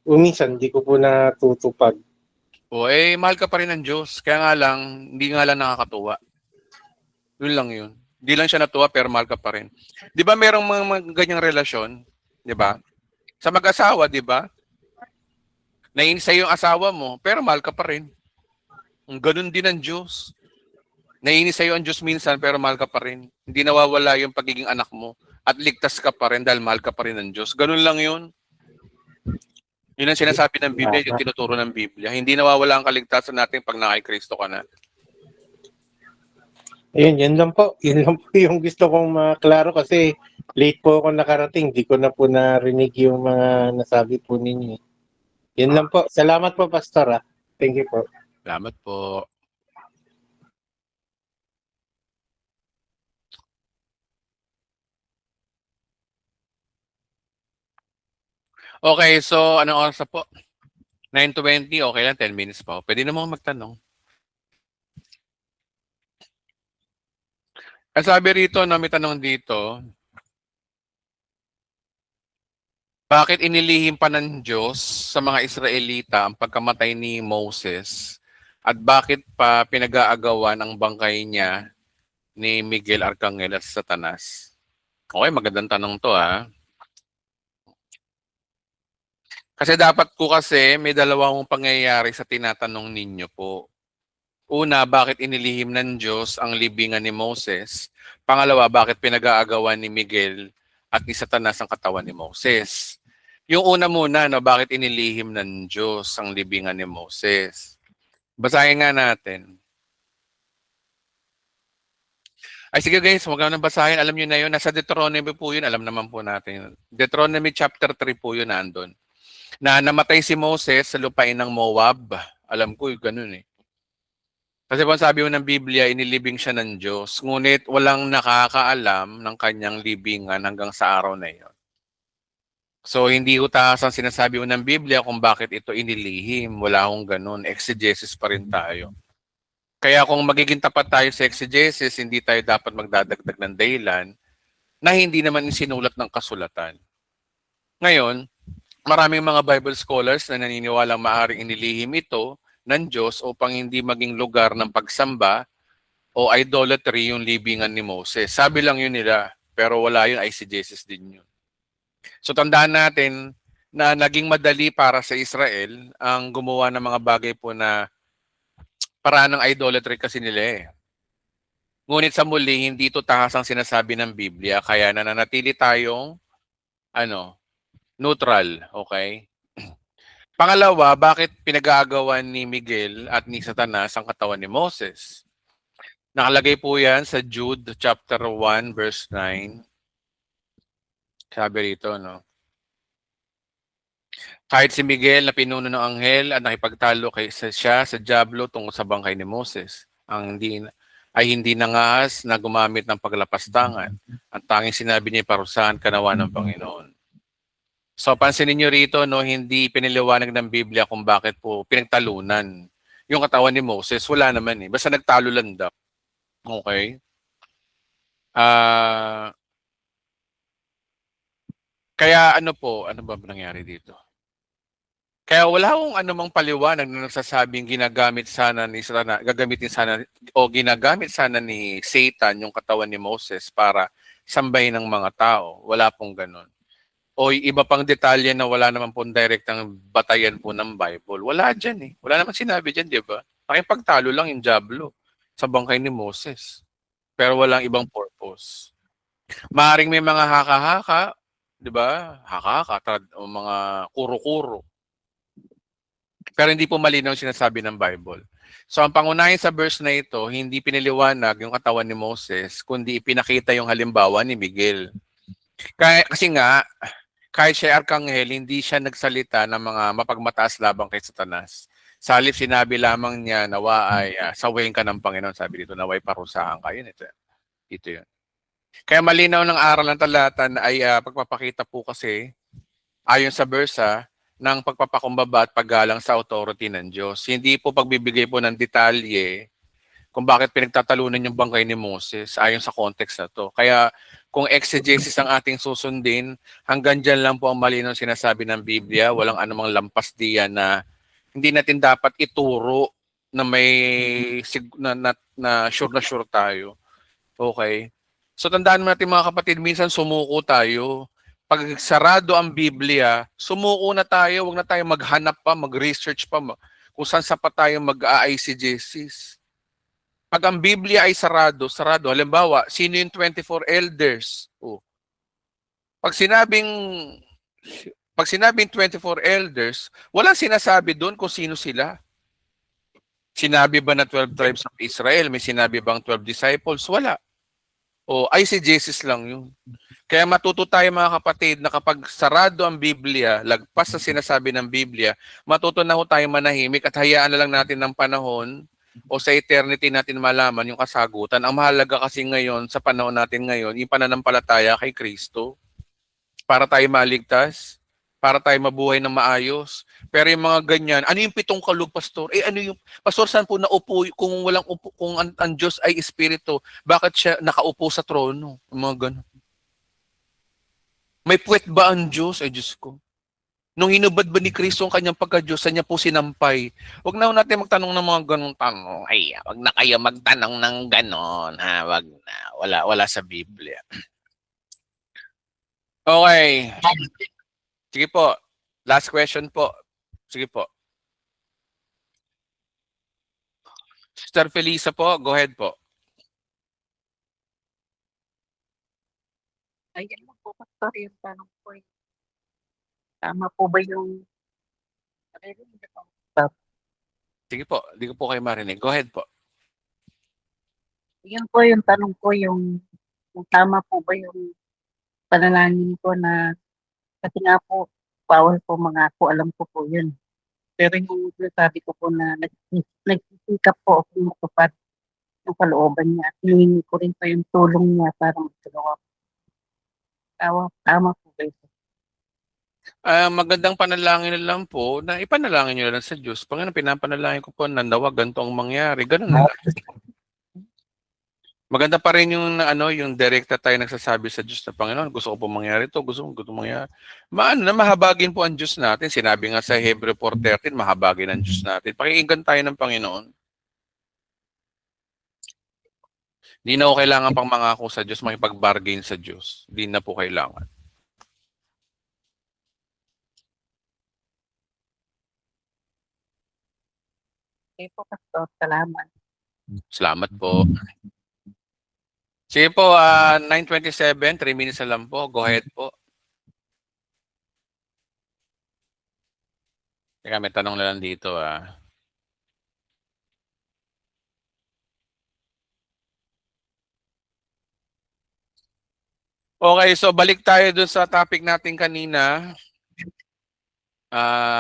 Minsan hindi ko po natutupad. mahal ka pa rin ng Diyos. Kaya nga lang, hindi nga lang nakakatuwa. Yun lang yun. Hindi lang siya natuwa pero mahal ka pa rin. Di ba merong mga ganyang relasyon? Di ba? Sa mag-asawa, di ba? Nainis sa'yo yung asawa mo, pero mahal ka pa rin. Ganun din ang Diyos. Nainis sa'yo ang Diyos minsan, pero mahal ka pa rin. Hindi nawawala yung pagiging anak mo. At ligtas ka pa rin dahil mahal ka pa rin ng Diyos. Ganun lang yun. Yun ang sinasabi ng Biblia, yung tinuturo ng Biblia. Hindi nawawala ang kaligtasan natin pag nakay Kristo ka na. Ayun, yun lang po. Yun lang po yung gusto kong maklaro kasi late po ako nakarating. Di ko na po narinig yung mga nasabi po ninyo. Yun lang po. Salamat po, Pastor. Thank you po. Salamat po. Okay, so anong oras na po? 9:20, okay lang, 10 minutes pa. Pwede namang magtanong. Ang sabi rito, may tanong dito, bakit inilihim pa ng Diyos sa mga Israelita ang pagkamatay ni Moses? At bakit pa pinag-aagawan ang bangkay niya ni Miguel Arcangel at Satanas? Okay, magandang tanong to Kasi dapat po kasi may dalawang pangyayari sa tinatanong ninyo po. Una, bakit inilihim ng Diyos ang libingan ni Moses? Pangalawa, bakit pinag-aagawan ni Miguel at ni Satanas ang katawan ni Moses? Yung una muna, bakit inilihim ng Diyos ang libingan ni Moses? Basahin nga natin. Ay sige guys, huwag na basahin. Alam nyo na yun. Nasa Deuteronomy po yun. Alam naman po natin. Deuteronomy chapter 3 po yun nandun. Na namatay si Moses sa lupain ng Moab. Alam ko, ganun Kasi kung sabi mo ng Biblia, inilibing siya ng Diyos. Ngunit walang nakakaalam ng kanyang libingan hanggang sa araw na iyon. So, hindi utas ang sinasabi ng Biblia kung bakit ito inilihim. Wala akong ganun. Exegesis pa rin tayo. Kaya kung magiging tapat tayo sa exegesis, hindi tayo dapat magdadagdag ng dahilan na hindi naman isinulat ng kasulatan. Ngayon, maraming mga Bible scholars na naniniwalang maaaring inilihim ito ng Diyos upang hindi maging lugar ng pagsamba o idolatry yung libingan ni Moses. Sabi lang yun nila, pero wala yun, eisegesis din yun. So tandaan natin na naging madali para sa Israel ang gumawa ng mga bagay po na paraan ng idolatry kasi nila eh. Ngunit sa muli, hindi ito tahas ang sinasabi ng Biblia, kaya nananatili tayong neutral, okay? Pangalawa, bakit pinag-aagawan ni Miguel at ni Satanas ang katawan ni Moses? Nakalagay po yan sa Jude chapter 1 verse 9. Sabi rito, no? Kahit si Miguel na pinuno ng anghel at nakipagtalo siya sa diablo tungkol sa bangkay ni Moses, ay hindi nangahas na gumamit ng paglapastangan. Ang tanging sinabi niya, parusahan ka nawa ng Panginoon. So pansinin niyo rito, no, hindi piniliwanag ng Biblia kung bakit po pinagtalunan yung katawan ni Moses. Wala naman eh. Basta nagtalo lang daw. Okay? Kaya ano ba nangyari dito? Kaya wala akong anumang paliwanag na nagsasabing ginagamit sana ni Satan yung katawan ni Moses para sambahin ng mga tao. Wala pong ganun. O iba pang detalye na wala naman pong direktang batayan po ng Bible. Wala dyan eh. Wala naman sinabi dyan, di ba? Nakipagtalo lang yung diablo sa bangkay ni Moses. Pero walang ibang purpose. Maaring may mga haka-haka, di ba? Haka-haka, o mga kuro-kuro. Pero hindi po malinaw sinasabi ng Bible. So ang pangunahin sa verse na ito, hindi piniliwanag yung katawan ni Moses, kundi ipinakita yung halimbawa ni Miguel. Kasi nga, kahit siya arkanghel, hindi siya nagsalita ng mga mapagmataas labang kay Satanas. Sa halip, sinabi lamang niya, nawa ay sawayin ka ng Panginoon. Sabi dito, naway parusahan ka. Yun, ito yun. Kaya malinaw ng aral ng talata ay pagpapakita po kasi, ayon sa versa, ng pagpapakumbaba at paggalang sa authority ng Diyos. Hindi po pagbibigay po ng detalye kung bakit pinagtatalunan yung bangkay ni Moses ayon sa context na to. Kaya kung exegesis ang ating susundin, hanggang dyan lang po ang malinaw sinasabi ng Biblia, walang anumang lampas diyan na hindi natin dapat ituro na may sure tayo. Okay? So tandaan natin mga kapatid, minsan sumuko tayo. Pag sarado ang Biblia, sumuko na tayo, wag na tayo maghanap pa, mag-research pa, kung saan sa pa tayo mag-eisegesis. Pag ang Biblia ay sarado, halimbawa, sino yung 24 elders? Pag sinabing 24 elders, walang sinasabi doon kung sino sila. Sinabi ba na 12 tribes of Israel? May sinabi bang 12 disciples? Wala. Eisegesis lang yun. Kaya matuto tayo mga kapatid na kapag sarado ang Biblia, lagpas sa sinasabi ng Biblia, matuto na ho tayo manahimik at hayaan na lang natin ng panahon o sa eternity natin malaman yung kasagutan. Ang mahalaga kasi ngayon, sa panahon natin ngayon, yung pananampalataya kay Kristo para tayo maligtas, para tayo mabuhay ng maayos. Pero yung mga ganyan, ano yung pitong kalug, pastor? Ano yung, pastor, saan po naupo, kung walang upo, kung ang Diyos ay espiritu, bakit siya nakaupo sa trono? Yung mga ganun. May puwet ba ang Diyos? Ay, Diyos ko. Nung hinubad ba ni Kristo ang kanyang pagka-Diyos, saan niya po sinampay? Huwag na natin magtanong ng mga ganong tanong. Ay, wag na kayo magtanong ng ganon. Ha? Wag na. Wala sa Biblia. Okay. Sige po. Last question po. Sige po. Sister Felisa po, go ahead po. Ayan lang po, pastor, yung tanong ko eh. Tama po ba yung Sige po, hindi ko po kayo marinig. Go ahead po. Yan po yung tanong ko, yung tama po ba yung panalangin ko na kasi nga po, bawal po mga ako, alam ko po yun. Pero yung sabi ko po na nagsisikap po ako matupad yung kalooban niya at hiningi ko rin po yung tulong niya para magtulungan. Tama po ba ito? Magandang panalangin na lang po na ipanalangin niyo na lang sa Diyos. Panginoon, pinapanalangin ko po na nawa ganito ang mangyari. Gano'n na lang. Maganda pa rin yung yung direkta tayo nagsasabi sa Diyos na Panginoon, gusto ko po mangyari ito, gusto ko mangyari. Mahabagin po ang Diyos natin. Sinabi nga sa Hebreo 4:13, mahabagin ang Diyos natin. Pakinggan tayo ng Panginoon. Di na po kailangan pang mangako sa Diyos, makipag-bargain sa Diyos. Di na po kailangan. Okay po, Pastor. Salamat. Salamat po. Sige po, 9:27, 3 minutes na lang po. Go ahead po. Teka, may tanong na lang dito. Okay, so balik tayo dun sa topic natin kanina.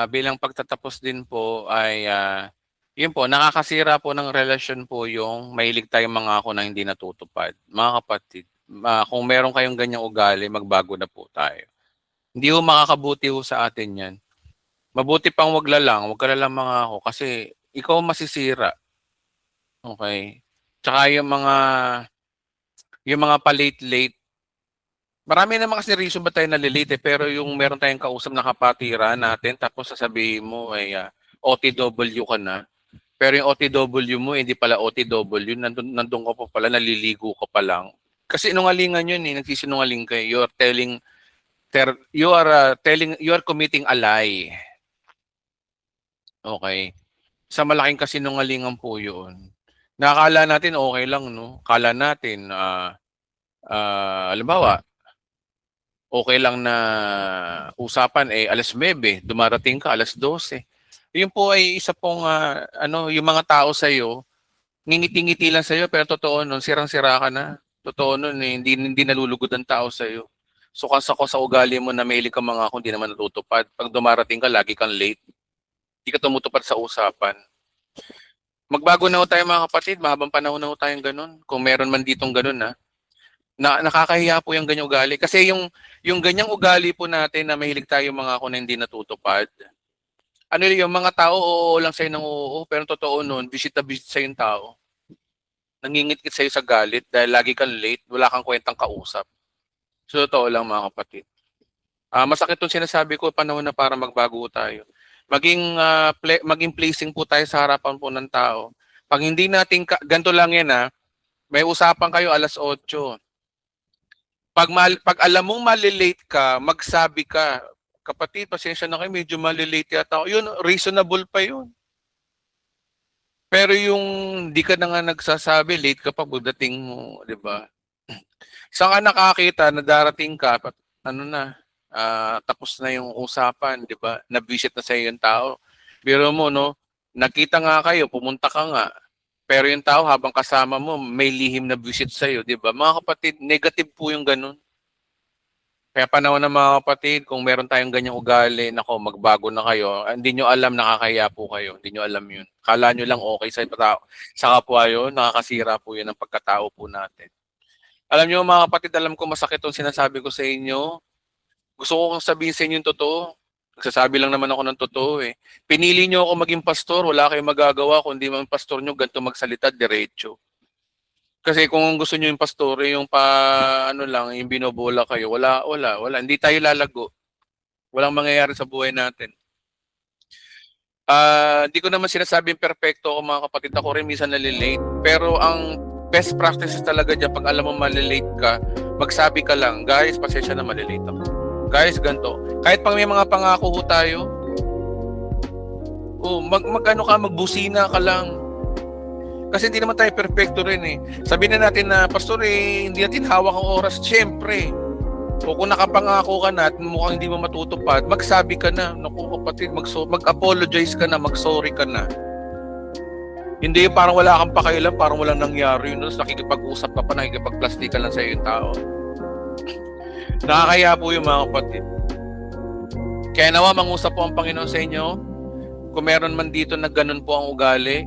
Bilang pagtatapos din po ay yun po, nakakasira po ng relasyon po yung mahilig tayong mangako na hindi natutupad. Mga kapatid, kung meron kayong ganyang ugali, magbago na po tayo. Hindi ho makakabuti ho sa atin yan. Mabuti pang wag ka lang mangako kasi ikaw masisira. Okay? Tsaka yung mga pa-late-late, marami naman kasi reason ba tayo nalilate pero yung meron tayong kausap na kapatira natin tapos sasabihin mo ay OTW ka na. Pero yung OTW mo, hindi pala OTW, nandun ka pa pala, naliligo ka pa lang. Kasi sinungalingan yun nagsisinungaling ka. You are committing a lie. Okay. Sa malaking kasinungalingan po yun. Nakakala natin okay lang, no? Kala natin, halimbawa, okay lang na usapan alas 9, dumarating ka alas 12. Yun po ay isa pong yung mga tao sa iyo, ngingiti-ngiti lang sa iyo pero totoo nun sirang-sira ka na. Totoo nun hindi nalulugod ang tao sa iyo. So kasi sa ugali mo na mahilig ka mga hindi naman natutupad. Pag dumarating ka, lagi kang late. Hindi ka tumutupad sa usapan. Magbago na ho tayo mga kapatid, mahabang panahon na ho tayong ganun. Kung meron man ditong ganun na nakakahiya po yung ganyang ugali. Kasi yung ganyang ugali po natin na mahilig tayo mga na hindi natutupad, yung mga tao, oo lang sa'yo ng oo, pero totoo nun, visit na visit sa'yo yung tao. Nangingit-ngit sa'yo sa galit dahil lagi kang late, wala kang kwentang kausap. So, totoo lang mga kapatid. Masakit itong sinasabi ko, panahon na para magbago tayo. Maging pleasing po tayo sa harapan po ng tao. Pag hindi natin, ganito lang yan may usapan kayo alas 8. Pag alam mong malilate ka, magsabi ka, kapatid, pasensya na kayo, medyo malilate yata ako. Yun, reasonable pa yun. Pero yung di ka na nga nagsasabi, late ka pa pagdating mo, di ba? Saan ka nakakita na darating ka, tapos na yung usapan, di ba? Na-visit na sa'yo yung tao. Biro mo, no? Nakita nga kayo, pumunta ka nga. Pero yung tao, habang kasama mo, may lihim na visit sa'yo, di ba? Mga kapatid, negative po yung ganun. Kaya panahon ng mga kapatid, kung meron tayong ganyang ugali, magbago na kayo. Hindi nyo alam, nakakahiya po kayo. Hindi nyo alam yun. Kala nyo lang okay sa kapwa yun, nakakasira po yun ang pagkatao po natin. Alam nyo mga kapatid, alam ko masakit itong sinasabi ko sa inyo. Gusto ko sabihin sa inyo yung totoo. Nagsasabi lang naman ako ng totoo Pinili nyo ako maging pastor, wala kayong magagawa. Kung di man pastor nyo, ganito magsalita, diretso. Kasi kung gusto niyo yung pastore, yung yung binobola kayo, wala. Hindi tayo lalago. Walang mangyayari sa buhay natin. Hindi ko naman sinasabing perfecto ako mga kapatid. Ako rin minsan nalilate. Pero ang best practices talaga dyan, pag alam mo malilate ka, magsabi ka lang, guys, pasensya na malilate ako. Guys, ganito. Kahit pang may mga pangako ho tayo, magbusina ka lang. Kasi hindi naman tayo perfecto rin Sabihin na natin na, pastor hindi natin hawak ang oras. Siyempre. O kung nakapangako ka na at mukhang hindi mo matutupad, magsabi ka na. Naku kapatid, mag-apologize ka na, mag-sorry ka na. Hindi parang wala kang pakialam, parang walang nangyari. Nakikipag-usap ka pa, nakikipag-plastikan lang sa iyo yung tao. Nakakaya po yung mga kapatid. Kaya nawa, mangusap po ang Panginoon sa inyo. Kung meron man dito na ganun po ang ugali,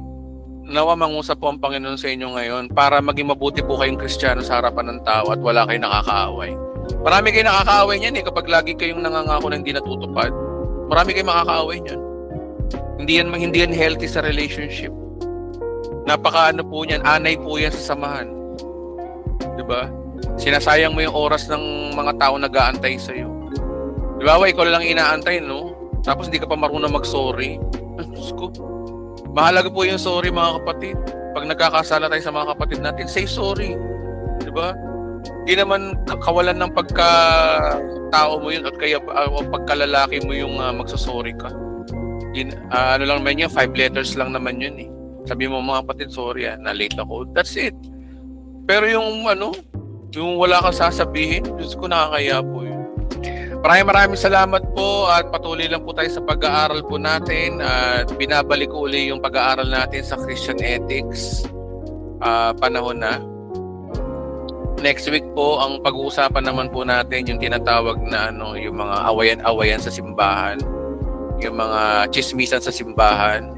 nawa mangusap po ang Panginoon sa inyo ngayon para maging mabuti po kayong Kristiyano sa harapan ng tao at wala kayong nakakaaway. Marami kayong nakakaaway niyan eh kapag lagi kayong nangangako na hindi natutupad. Marami kayong makakaaway niyan. Hindi yan healthy sa relationship. Napakaano po niyan, anay po yan sa samahan. 'Di ba? Sinasayang mo yung oras ng mga tao nag-aantay sa iyo. 'Di ba? Ikaw lang inaantay, no? Tapos hindi ka pa marunong mag-sorry. Diyos ko. Mahalaga po yung sorry, mga kapatid. Pag nagkakasala tayo sa mga kapatid natin, say sorry. 'Di ba? Hindi naman kawalan ng pagka-tao mo yun at kaya o pagkalalaki mo yung magsasorry ka. Ano lang naman yun, 5 letters lang naman yun eh. Sabi mo, mga kapatid, sorry na-late ako. That's it. Pero yung yung wala kang sasabihin, Diyos ko, nakakaya po yun. Maraming salamat po at patuloy lang po tayo sa pag-aaral po natin at binabalik ko uli yung pag-aaral natin sa Christian Ethics. Panahon na. Next week po, ang pag-uusapan naman po natin yung tinatawag na yung mga awayan-awayan sa simbahan, yung mga chismisan sa simbahan,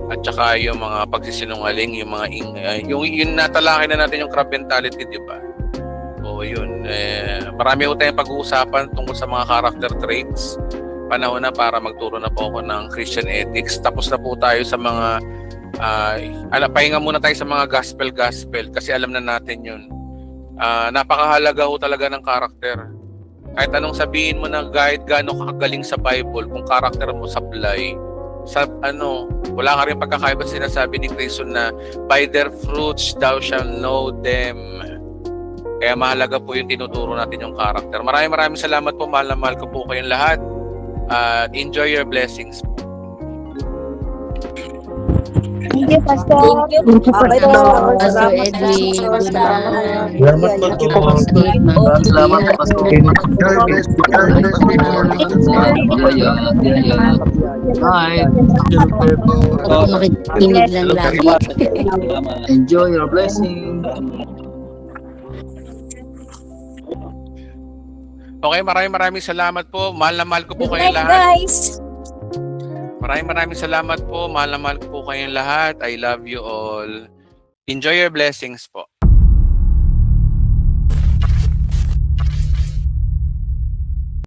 at saka yung mga pagsisinungaling, yung mga yung natalakay na natin yung crab mentality, di ba? O yun, marami po tayong pag-uusapan tungkol sa mga character traits. Panahon na para magturo na po ako ng Christian Ethics. Tapos na po tayo sa mga pahinga muna tayo sa mga gospel kasi alam na natin yun. Napakahalaga ho talaga ng karakter. Kahit anong sabihin mo na kahit gaano kakagaling sa Bible, kung karakter mo sablay, wala ka rin pagkakaiba sinasabi ni Kristo na by their fruits thou shall know them. Kaya mahalaga po yung tinuturo natin yung karakter. Maraming salamat po. Mahal na mahal ko po kayong lahat. Enjoy your blessings. Thank you, Pastor. Pastor Edwin, Salamat po. Salamat po, Pastor. Bye. ako makikinig lang lagi. Enjoy your blessing. Okay, maraming salamat po. Mahal na mahal ko po kayong lahat. Guys. Maraming salamat po. Mahal na mahal ko po kayong lahat. I love you all. Enjoy your blessings po.